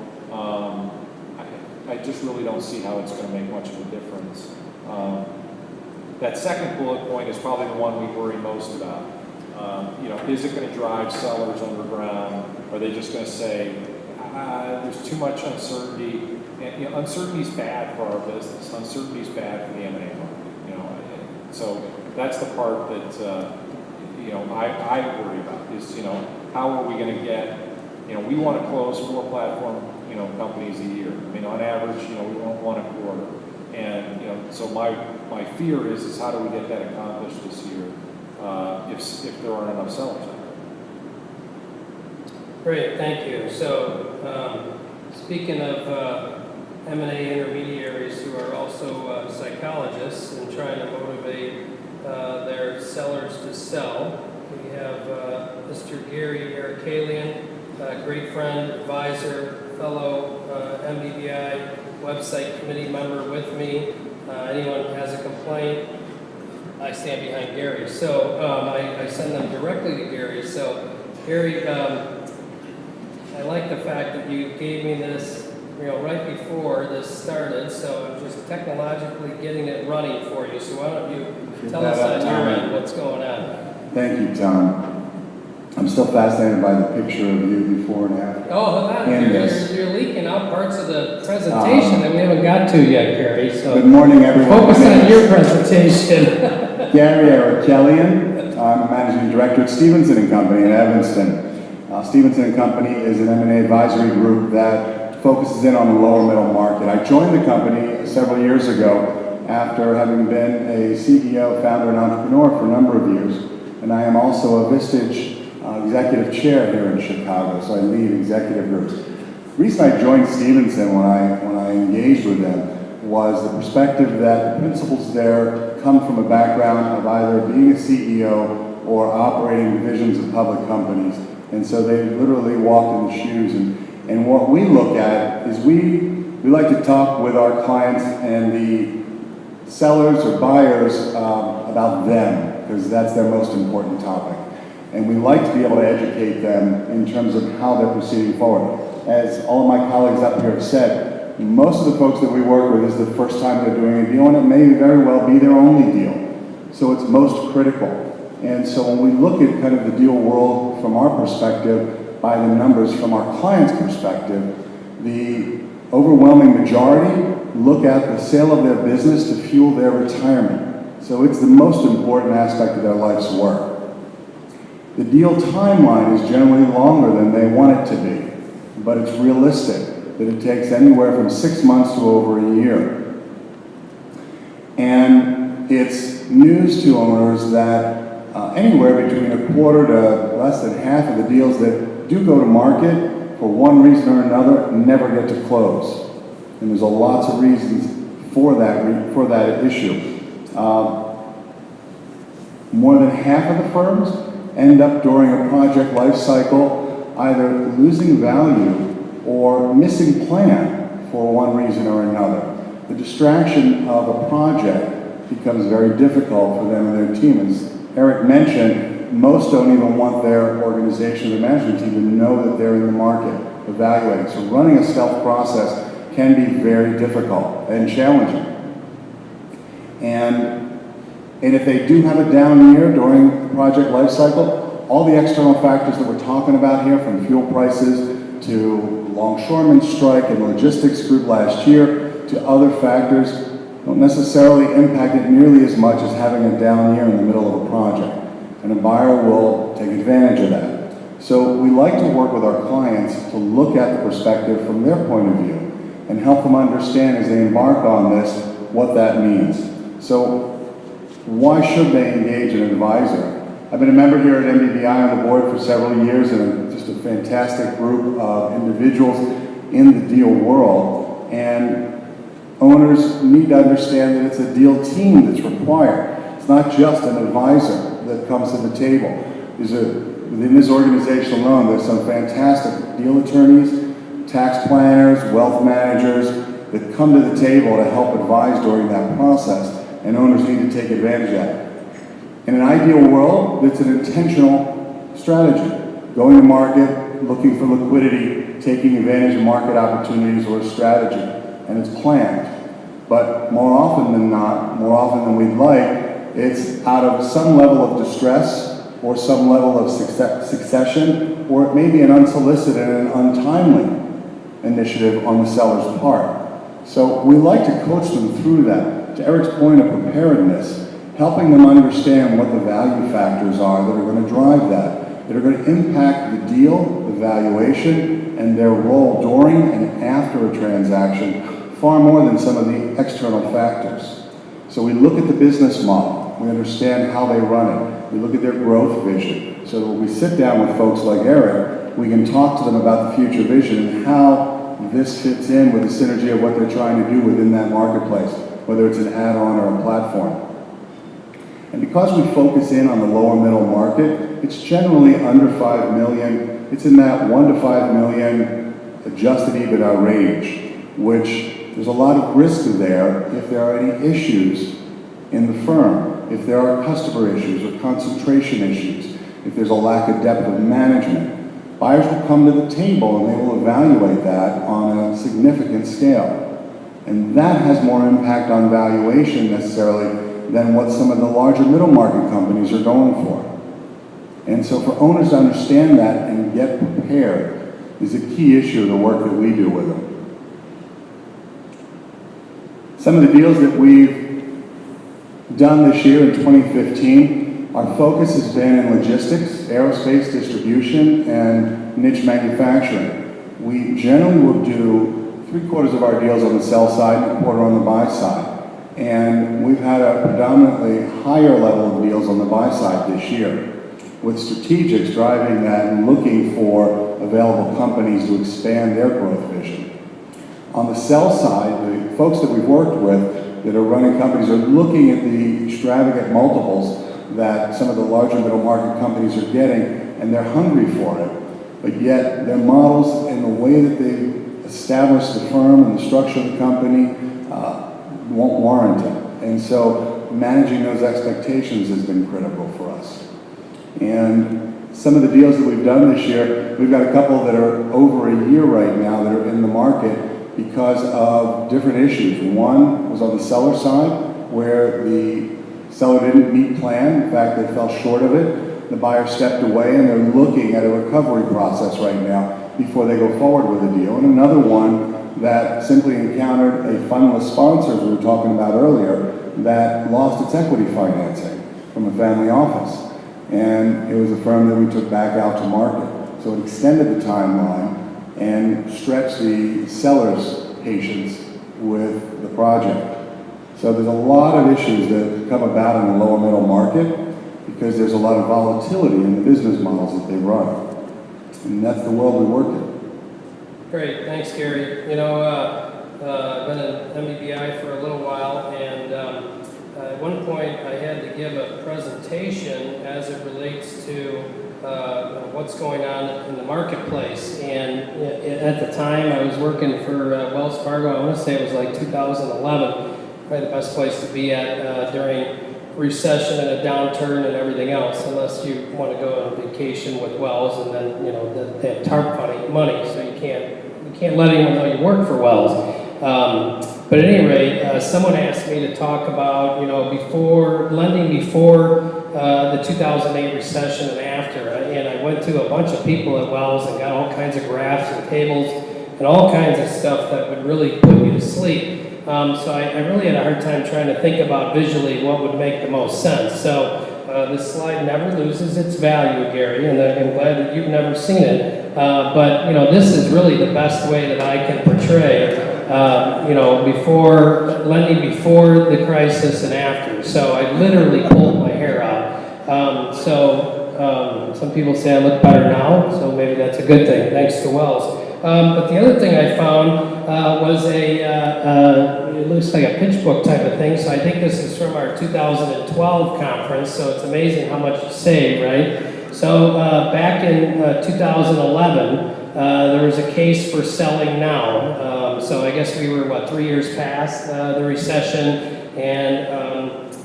I just really don't see how it's going to make much of a difference. That second bullet point is probably the one we worry most about. You know, is it going to drive sellers underground? Are they just going to say, there's too much uncertainty? And, you know, uncertainty is bad for our business. Uncertainty is bad for the M&A market. You know, so that's the part that you know, I worry about is, you know, how are we going to get, you know, we want to close 4 platform, you know, companies a year. I mean, on average, you know, we want 1 a quarter. And, you know, so my fear is how do we get that accomplished this year if there aren't enough sellers out there? Great, thank you. So, speaking of M&A intermediaries who are also psychologists and trying to motivate their sellers to sell, we have Mr. Gary Ericalian, great friend, advisor, fellow MBBI website committee member with me. Anyone who has a complaint, I stand behind Gary. So I send them directly to Gary. So Gary, I like the fact that you gave me this, you know, right before this started. So I'm just technologically getting it running for you. So why don't you tell us on your end what's going on? Thank you, Tom. I'm still fascinated by the picture of you before and after. Oh, hold on. And You're leaking out parts of the presentation that we haven't got to yet, Gary. So good morning, everyone. focus on your presentation. Gary Ericalian. I'm a managing Management Director at Stevenson and Company in Evanston. Stevenson and Company is an M&A advisory group that focuses in on the lower middle market. I joined the company several years ago after having been a CEO, founder, and entrepreneur for a number of years, and I am also a Vistage executive chair here in Chicago, so I lead executive groups. The reason I joined Stevenson when I engaged with them was the perspective that the principals there come from a background of either being a CEO or operating divisions of public companies. And so they literally walked in the shoes. And what we look at is we like to talk with our clients and the sellers or buyers about them, because that's their most important topic. And we like to be able to educate them in terms of how they're proceeding forward. As all of my colleagues up here have said, most of the folks that we work with is the first time they're doing a deal, and it may very well be their only deal. So it's most critical. And so when we look at kind of the deal world from our perspective, by the numbers from our client's perspective, the overwhelming majority look at the sale of their business to fuel their retirement. So it's the most important aspect of their life's work. The deal timeline is generally longer than they want it to be, but it's realistic that it takes anywhere from 6 months to over a year. And it's news to owners that anywhere between a quarter to less than half of the deals that do go to market for one reason or another never get to close. And there's lots of reasons for that issue. More than half of the firms end up during a project life cycle either losing value or missing plan for one reason or another. The distraction of a project becomes very difficult for them and their team. As Eric mentioned, most don't even want their organization, their management team, to know that they're in the market evaluating. So running a stealth process can be very difficult and challenging. And if they do have a down year during the project life cycle, all the external factors that we're talking about here, from fuel prices to longshoreman strike and logistics group last year to other factors, don't necessarily impact it nearly as much as having a down year in the middle of a project. And a buyer will take advantage of that. So we like to work with our clients to look at the perspective from their point of view and help them understand as they embark on this what that means. So why should they engage an advisor? I've been a member here at MBBI on the board for several years, and just a fantastic group of individuals in the deal world. And owners need to understand that it's a deal team that's required. It's not just an advisor that comes to the table. Within this organization alone, there's some fantastic deal attorneys, tax planners, wealth managers that come to the table to help advise during that process, and owners need to take advantage of that. In an ideal world, it's an intentional strategy. Going to market, looking for liquidity, taking advantage of market opportunities or a strategy, and it's planned. But more often than not, more often than we'd like, it's out of some level of distress or some level of succession, or it may be an unsolicited and untimely initiative on the seller's part. So we like to coach them through that. To Eric's point of preparedness, helping them understand what the value factors are that are going to drive that are going to impact the deal, the valuation, and their role during and after a transaction far more than some of the external factors. So we look at the business model, we understand how they run it, we look at their growth vision, so that when we sit down with folks like Eric, we can talk to them about the future vision and how this fits in with the synergy of what they're trying to do within that marketplace, whether it's an add-on or a platform. And because we focus in on the lower middle market, it's generally under 5 million. It's in that 1 to 5 million adjusted EBITDA range, which there's a lot of risk there if there are any issues in the firm, if there are customer issues or concentration issues, if there's a lack of depth of management. Buyers will come to the table and they will evaluate that on a significant scale. And that has more impact on valuation necessarily than what some of the larger middle market companies are going for. And so for owners to understand that and get prepared is a key issue of the work that we do with them. Some of the deals that we've done this year in 2015 Our focus has been in logistics, aerospace distribution, and niche manufacturing. We generally will do 3/4 of our deals on the sell side and 1/4 on the buy side. And we've had a predominantly higher level of deals on the buy side this year, with strategics driving that and looking for available companies to expand their growth vision. On the sell side, the folks that we've worked with that are running companies are looking at the extravagant multiples that some of the larger middle market companies are getting, and they're hungry for it. But yet their models and the way that they establish the firm and the structure of the company won't warrant it. And so managing those expectations has been critical for us. And some of the deals that we've done this year, we've got a couple that are over a year right now that are in the market because of different issues. One was on the seller side, where the seller didn't meet plan. In fact, they fell short of it. The buyer stepped away, and they're looking at a recovery process right now before they go forward with a deal. And another one that simply encountered a fundless sponsor, as we were talking about earlier, that lost its equity financing from a family office. And it was a firm that we took back out to market. So it extended the timeline and stretched the seller's patience with the project. So there's a lot of issues that come about in the lower middle market because there's a lot of volatility in the business models that they run. And that's the world we work in. Great, thanks, Gary. You know, I've been in MBBI for a little while, and at one point I had to give a presentation as it relates to what's going on in the marketplace. And at the time I was working for Wells Fargo. I want to say it was like 2011, probably the best place to be at during recession and a downturn and everything else, unless you want to go on vacation with Wells, and then they have TARP money, so you can't let anyone know you work for Wells. But at any rate, someone asked me to talk about lending before the 2008 recession and after, and I went to a bunch of people at Wells and got all kinds of graphs and tables and all kinds of stuff that would really put you to sleep. So I really had a hard time trying to think about visually what would make the most sense. So this slide never loses its value, Gary, and I'm glad that you've never seen it. But this is really the best way that I can portray, lending before the crisis and after. So I literally pulled my hair out. Some people say I look better now, so maybe that's a good thing, thanks to Wells. But the other thing I found was it looks like a pitch book type of thing, so I think this is from our 2012 conference, so it's amazing how much you save, right? So back in 2011, there was a case for selling now. So I guess we were, 3 years past the recession, and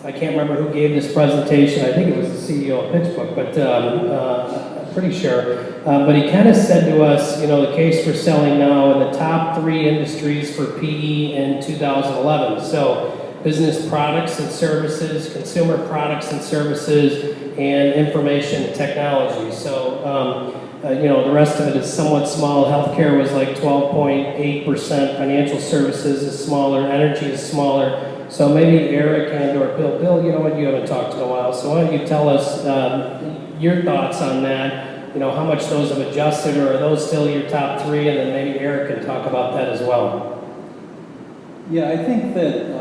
I can't remember who gave this presentation. I think it was the CEO of PitchBook, but I'm pretty sure. But he kind of said to us, the case for selling now in the top 3 industries for PE in 2011. So business products and services, consumer products and services, and information technology. So, the rest of it is somewhat small. Healthcare was like 12.8%. Financial services is smaller. Energy is smaller. So maybe Eric and or Bill. Bill, you know what? You haven't talked in a while. So why don't you tell us your thoughts on that? How much those have adjusted, or are those still your top 3? And then maybe Eric can talk about that as well. Yeah, I think that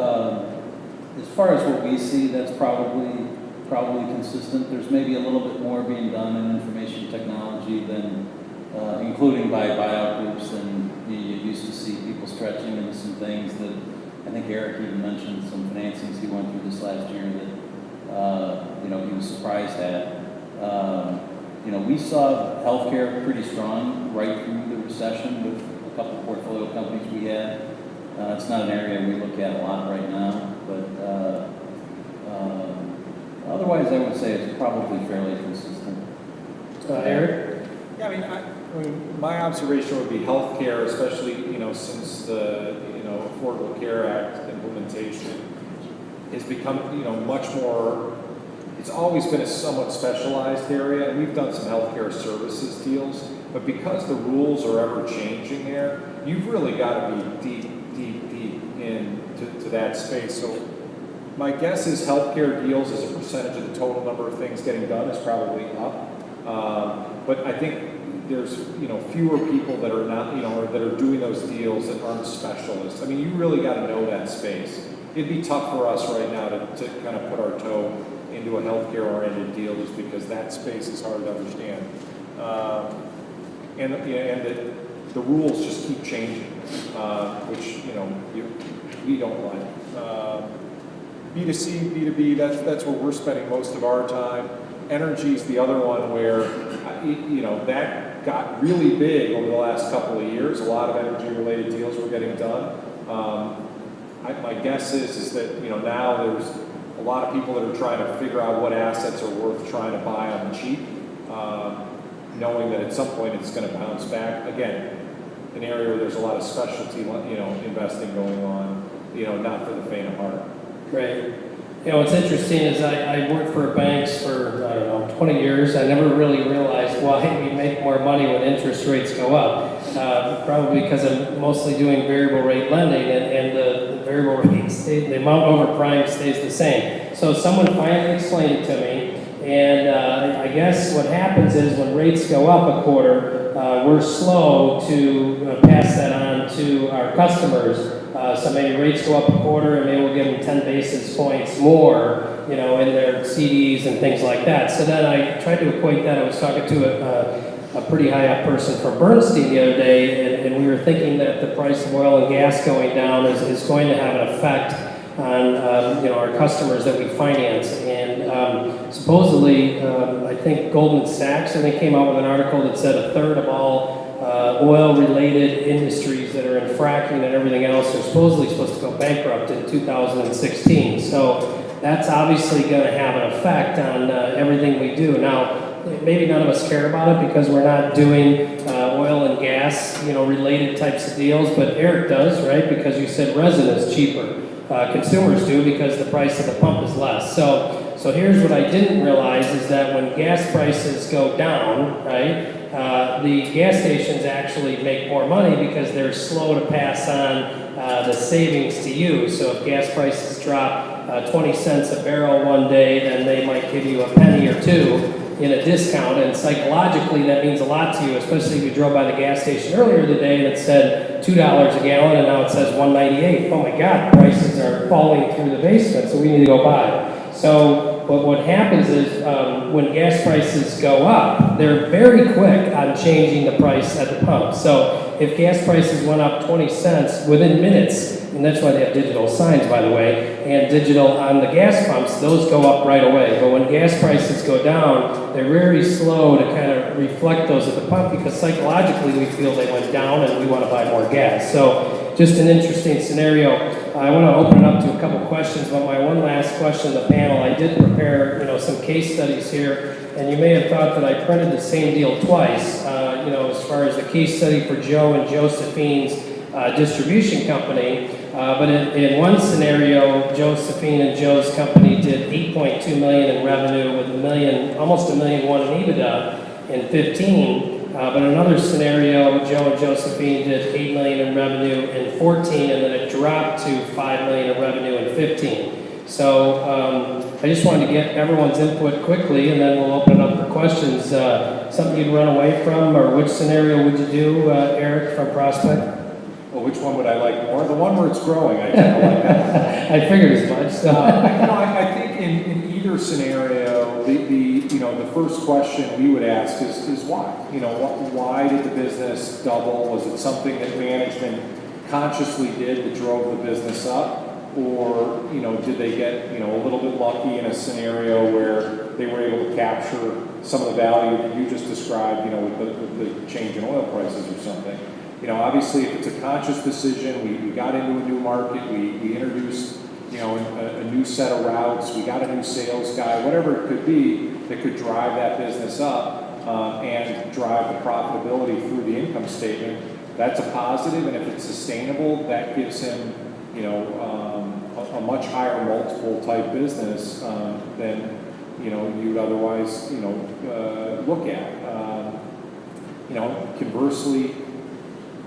as far as what we see, that's probably consistent. There's maybe a little bit more being done in information technology than, including by buyout groups, and you used to see people stretching into some things that I think Eric even mentioned some financings he went through this last year that he was surprised at. We saw healthcare pretty strong right through the recession with a couple of portfolio companies we had. It's not an area we look at a lot right now, but otherwise I would say it's probably fairly consistent. Eric? Yeah, I mean, my observation would be healthcare, especially, since the, Affordable Care Act implementation has become, much more, it's always been a somewhat specialized area, and we've done some healthcare services deals, but because the rules are ever changing there, you've really got to be deep into that space. So My guess is healthcare deals as a percentage of the total number of things getting done is probably up. But I think there's, fewer people that are not, or that are doing those deals that aren't specialists. I mean, you really got to know that space. It'd be tough for us right now to kind of put our toe into a healthcare-oriented deal just because that space is hard to understand. And the rules just keep changing, which, we don't like. B2C, B2B, that's where we're spending most of our time. Energy is the other one where, that got really big over the last couple of years. A lot of energy-related deals were getting done. My guess is that, now there's a lot of people that are trying to figure out what assets are worth trying to buy on the cheap, knowing that at some point it's going to bounce back. Again, an area where there's a lot of specialty, investing going on, not for the faint of heart. Great. What's interesting is I worked for banks for, 20 years. I never really realized why we make more money when interest rates go up. Probably because I'm mostly doing variable rate lending, and the variable rate the amount over prime stays the same. So someone finally explained it to me, and I guess what happens is when rates go up a quarter, we're slow to pass that on to our customers. So maybe rates go up a quarter, and maybe we'll give them 10 basis points more, in their CDs and things like that. So then I tried to equate that. I was talking to a pretty high up person from Bernstein the other day, and we were thinking that the price of oil and gas going down is going to have an effect on our customers that we finance. And supposedly, I think Goldman Sachs, came out with an article that said a third of all oil-related industries that are in fracking and everything else are supposed to go bankrupt in 2016. So that's obviously going to have an effect on everything we do. Now, maybe none of us care about it because we're not doing oil and gas, related types of deals, but Eric does, right? Because you said resin is cheaper. Consumers do because the price of the pump is less. So here's what I didn't realize is that when gas prices go down, right, the gas stations actually make more money because they're slow to pass on the savings to you. So if gas prices drop 20 cents a barrel one day, then they might give you a penny or two in a discount, and psychologically that means a lot to you, especially if you drove by the gas station earlier today and it said $2 a gallon and now it says $1.98. Oh my God, prices are falling through the basement, so we need to go buy. So what happens is when gas prices go up, they're very quick on changing the price at the pump. So if gas prices went up 20 cents within minutes, and that's why they have digital signs, by the way, and digital on the gas pumps, those go up right away. But when gas prices go down, they're very slow to kind of reflect those at the pump because psychologically we feel they went down and we want to buy more gas. So just an interesting scenario. I want to open it up to a couple questions, but my one last question to the panel, I did prepare some case studies here, and you may have thought that I printed the same deal twice, as far as the case study for Joe and Josephine's distribution company. But in one scenario, Josephine and Joe's company did $8.2 million in revenue with almost $1.1 million in EBITDA in 15. But in another scenario, Joe and Josephine did $8 million in revenue in 14, and then it dropped to $5 million in revenue in 15. So I just wanted to get everyone's input quickly, and then we'll open it up for questions. Something you'd run away from, or which scenario would you do, Eric from Prospect? Well, which one would I like more? The one where it's growing, I tend to like that one. I figured as much. So. I think in either scenario, the first question we would ask is why? Why did the business double? Was it something that management consciously did that drove the business up? Or, did they get, a little bit lucky in a scenario where they were able to capture some of the value that you just described, with the change in oil prices or something? Obviously, if it's a conscious decision, we got into a new market, we introduced, a new set of routes, we got a new sales guy, whatever it could be that could drive that business up and drive the profitability through the income statement, that's a positive, and if it's sustainable, that gives him, a much higher multiple type business than, you'd otherwise, look at. Conversely,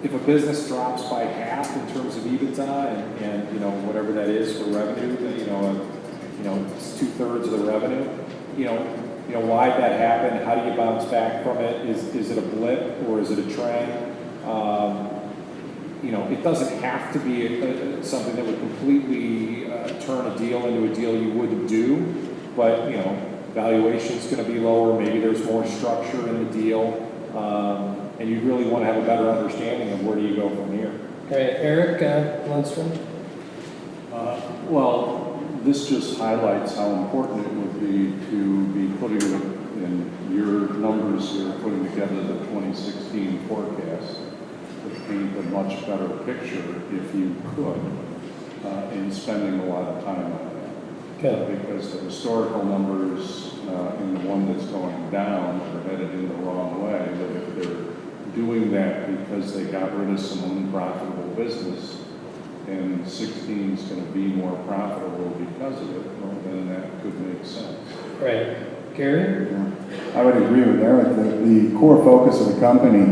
if a business drops by half in terms of EBITDA and you know, whatever that is for revenue, it's 2/3 of the revenue, you know, why'd that happen? How do you bounce back from it? Is it a blip or is it a trend? You know, it doesn't have to be something that would completely turn a deal into a deal you wouldn't do, but, you know, valuation's going to be lower, maybe there's more structure in the deal, and you really want to have a better understanding of where do you go from here. Okay, Eric Lundstrom? Well, this just highlights how important it would be to be putting it in your numbers here, putting together the 2016 forecast to paint a much better picture if you could, and spending a lot of time on that. Okay. Because the historical numbers in the one that's going down are headed in the wrong way. But if they're doing that because they got rid of some unprofitable business, and 16 is going to be more profitable because of it, well, then that could make sense. Right. Gary? I would agree with Eric that the core focus of the company,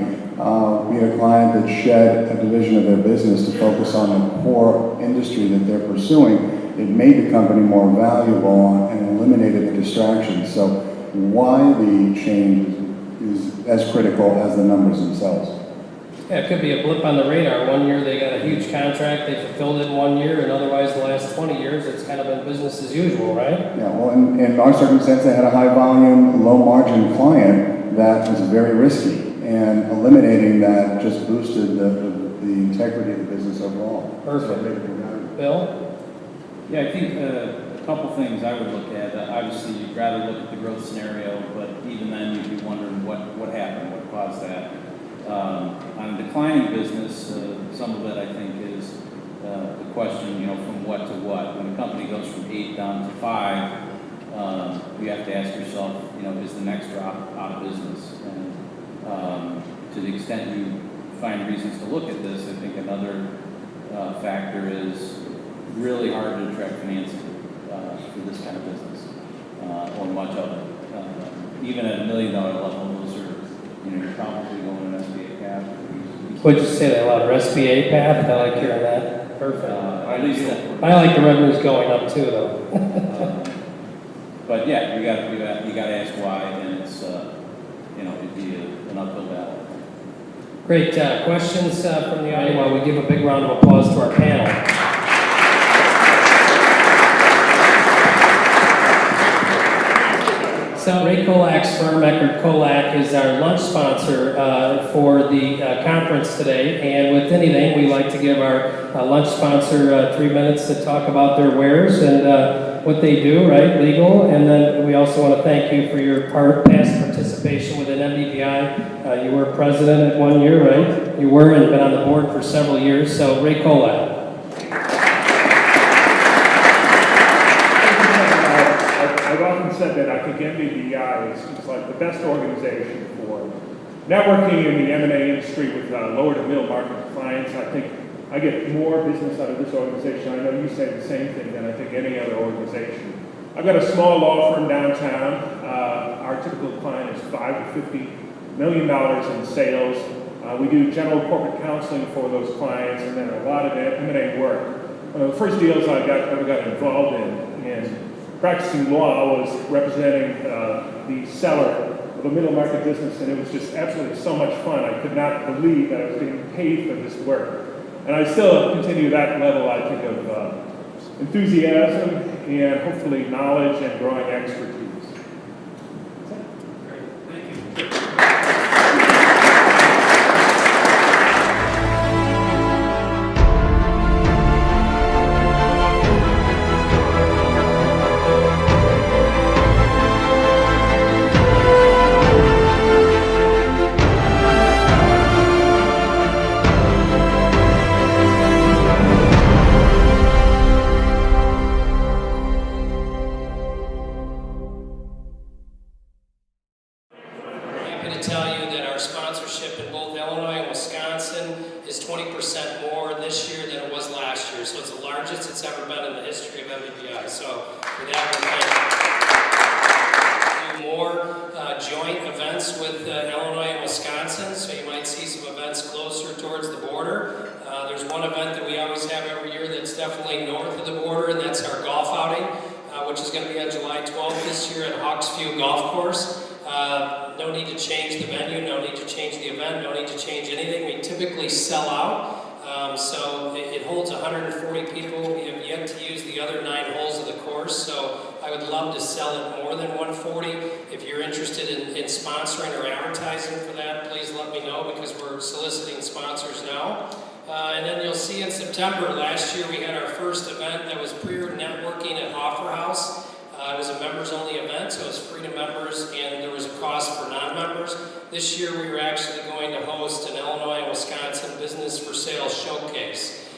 we had a client that shed a division of their business to focus on the core industry that they're pursuing. It made the company more valuable and eliminated the distractions. So why the change is as critical as the numbers themselves. Yeah, it could be a blip on the radar. One year they got a huge contract, they fulfilled it in 1 year, and otherwise the last 20 years it's kind of been business as usual, right? Yeah, well, in our circumstance, they had a high volume, low margin client that was very risky, and eliminating that just boosted the integrity of the business overall. Perfect. Bill? Yeah, I think a couple things I would look at. Obviously, you'd rather look at the growth scenario, but even then you'd be wondering what happened, what caused that. On a declining business, some of it I think is the question, you know, from what to what. When a company goes from 8 down to 5, you have to ask yourself, you know, is the next drop out of business? And to the extent you find reasons to look at this, I think another factor is really hard to attract financing for this kind of business, or much of it. Even at $1 million level, those are, you know, you're probably going an SBA path. What'd you say, that loud SBA path? I like hearing that. Perfect. At least that. I like the revenues going up too, though. But yeah, you got to ask why, and it's you know, it'd be an uphill battle. Great. Questions from the audience? While we give a big round of applause to our panel. So Ray Kolak's firm, Eckert Kolak, is our lunch sponsor for the conference today. And with anything, we like to give our lunch sponsor 3 minutes to talk about their wares and what they do, right, legal. And then we also want to thank you for your past participation within MBBI. You were president at 1 year, right? You were and been on the board for several years. So Ray Kolak. I've often said that I think MBBI is like the best organization for networking in the M&A industry with lower to middle market clients. I think I get more business out of this organization. I know you say the same thing than I think any other organization. I've got a small law firm downtown. Our typical client is $5 to $50 million in sales. We do general corporate counseling for those clients and then a lot of M&A work. One of the first deals I ever got involved in practicing law, was representing the seller of a middle market business, and it was just absolutely so much fun. I could not believe that I was being paid for this work. And I still continue that level, I think, of enthusiasm and hopefully knowledge and growing expertise. Joint events with Illinois and Wisconsin, so you might see some events closer towards the border. border. There's one event that we always have every year that's definitely north of the border, and that's our golf outing, which is going to be on July 12th this year at Hawksview Golf Course. No need to change the venue, no need to change the event, no need to change anything. We typically sell out. So it holds 140 people. We have yet to use the other 9 holes of the course, so I would love to sell it more than 140. If you're interested in sponsoring or advertising for that, please let me know, because we're soliciting sponsors now. And then you'll see in September, last year we had our first event that was peer networking at Hoffer House. It was a members-only event, so it was free to members, and there was a cost for non-members. This year we were actually going to host an Illinois and Wisconsin Business for Sale showcase.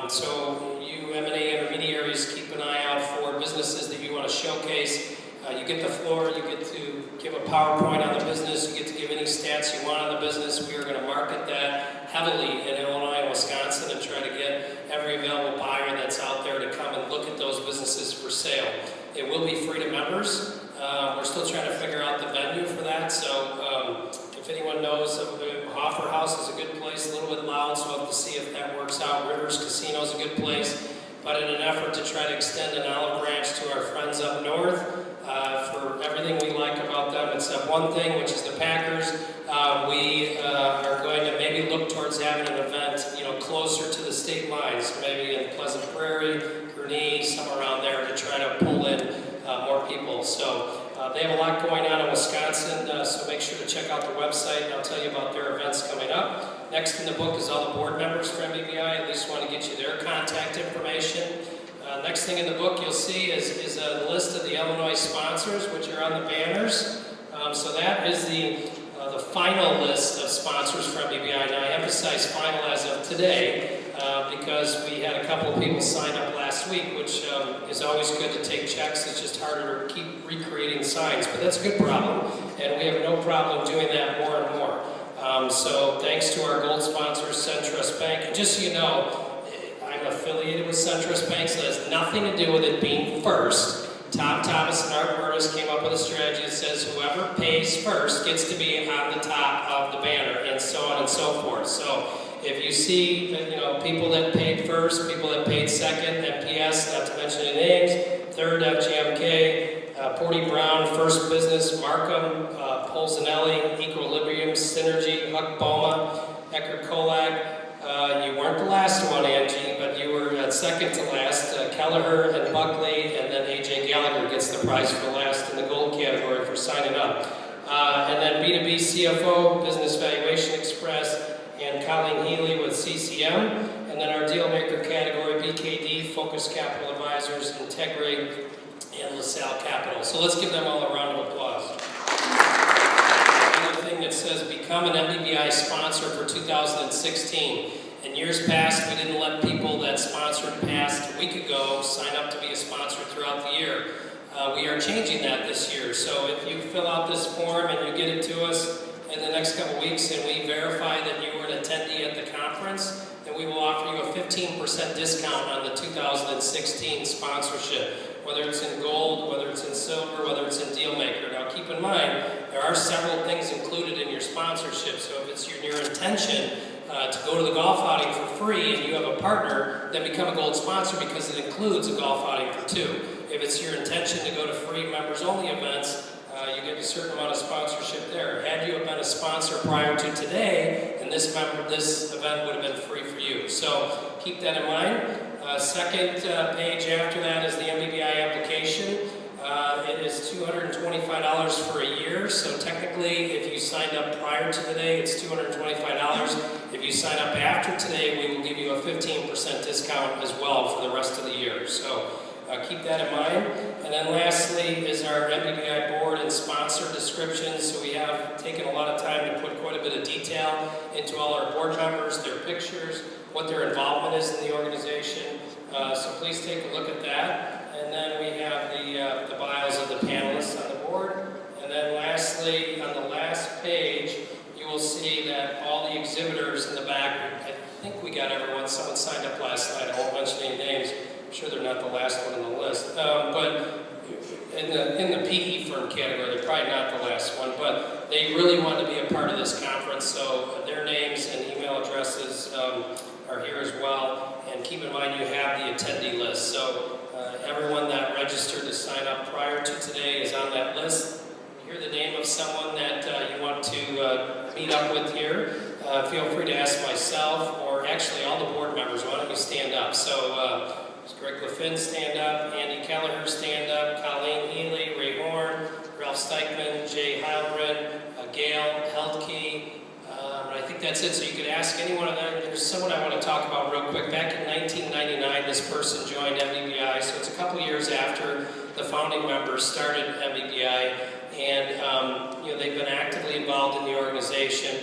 So you M&A intermediaries, keep an eye out for businesses that you want to showcase. You get the floor, you get to give a PowerPoint on the business, you get to give any stats you want on the business. We are going to market that heavily in Illinois and Wisconsin and try to get every available buyer that's out there to come and look at those businesses for sale. It will be free to members. We're still trying to figure out the venue for that, so if anyone knows, Hoffer House is a good place, a little bit loud, so we'll have to see if that works out. Rivers Casino is a good place, but in an effort to try to extend an olive branch to our friends up north, for everything we like about them, except one thing, which is the Packers, we are going to maybe look towards having an event, closer to the state lines, maybe in Pleasant Prairie, Gurnee, somewhere around there, to try to pull in more people. So they have a lot going on in Wisconsin, so make sure to check out the website, and I'll tell you about their events coming up. Next in the book is all the board members for MBBI. At least want to get you their contact information. Next thing in the book you'll see is a list of the Illinois sponsors, which are on the banners. So that is the final list of sponsors for MBBI. Now I emphasize final as of today because we had a couple of people sign up last week, which is always good to take checks. It's just harder to keep recreating signs, but that's a good problem, and we have no problem doing that more and more. So thanks to our gold sponsors, SunTrust Bank. And just so you know, I'm affiliated with SunTrust Bank, so that has nothing to do with it being first. Tom Thomas and Art Murtis came up with a strategy that says whoever pays first gets to be on the top of the banner, and so on and so forth. So if you see, people that paid first, people that paid second, MPS, not to mention any names, third, FGMK, Porty Brown, First Business, Markham, Polzanelli, Equilibrium, Synergy, Huck Boma, Eckert Kolak. You weren't the last one, Angie, but you were second to last. Kelleher and Buckley, and then AJ Gallagher gets the prize for last in the gold category for signing up. And then B2B CFO, Business Valuation Express, and Colleen Healy with CCM. And then our deal maker category, BKD, Focus Capital Advisors, Integri, and LaSalle Capital. So let's give them all a round of applause. Another thing that says become an MBBI sponsor for 2016. In years past, we didn't let people that sponsored past a week ago sign up to be a sponsor throughout the year. We are changing that this year. So if you fill out this form and you get it to us in the next couple weeks and we verify that you were an attendee at the conference, then we will offer you a 15% discount on the 2016 sponsorship, whether it's in gold, whether it's in silver, whether it's in Dealmaker. Now keep in mind, there are several things included in your sponsorship. So if it's your intention to go to the golf outing for free and you have a partner, then become a gold sponsor because it includes a golf outing for 2. If it's your intention to go to free members-only events, you get a certain amount of sponsorship there. Had you have been a sponsor prior to today, then this event would have been free for you. So keep that in mind. Second page after that is the MBBI application. It is $225 for a year, so technically if you signed up prior to today, it's $225. If you sign up after today, we will give you a 15% discount as well for the rest of the year. So keep that in mind. And then lastly is our MBBI board and sponsor descriptions. So we have taken a lot of time to put quite a bit of detail into all our board members, their pictures, what their involvement is in the organization. So please take a look at that. And then we have the bios of the panelists on the board. And then lastly, on the last page, you will see that all the exhibitors in the back, I think we got everyone, someone signed up last night, I won't mention any names. I'm sure they're not the last one on the list. But in the PE firm category, they're probably not the last one, but they really want to be a part of this conference, so their names and email address addresses are here as well. And keep in mind, you have the attendee list. So everyone that registered to sign up prior to today is on that list. Hear the name of someone that you want to meet up with here, feel free to ask myself, or actually all the board members. Why don't you stand up? So Greg LaFin, stand up. Andy Kelleher, stand up. Colleen Healy, Ray Horn, Ralph Steichman, Jay Heilbrin, Gail Heldke. I think that's it. So you could ask any one of them. There's someone I want to talk about real quick. Back in 1999, this person joined MBBI. So it's a couple years after the founding members started MBBI. And they've been actively involved in the organization.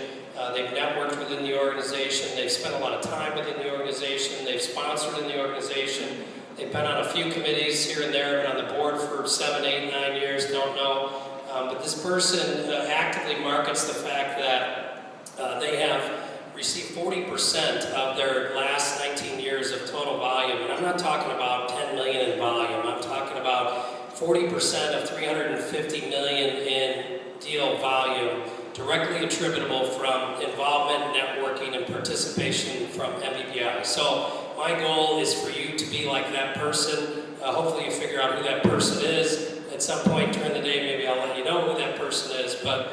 They've networked within the organization. They've spent a lot of time within the organization. They've sponsored in the organization. They've been on a few committees here and there, been on the board for 7, 8, 9 years, don't know. But this person actively markets the fact that they have received 40% of their last 19 years of total volume. And I'm not talking about 10 million in volume. I'm talking about 40% of 350 million in deal volume, directly attributable from involvement, networking, and participation from MBBI. So my goal is for you to be like that person. Hopefully you figure out who that person is. At some point during the day, maybe I'll let you know who that person is, but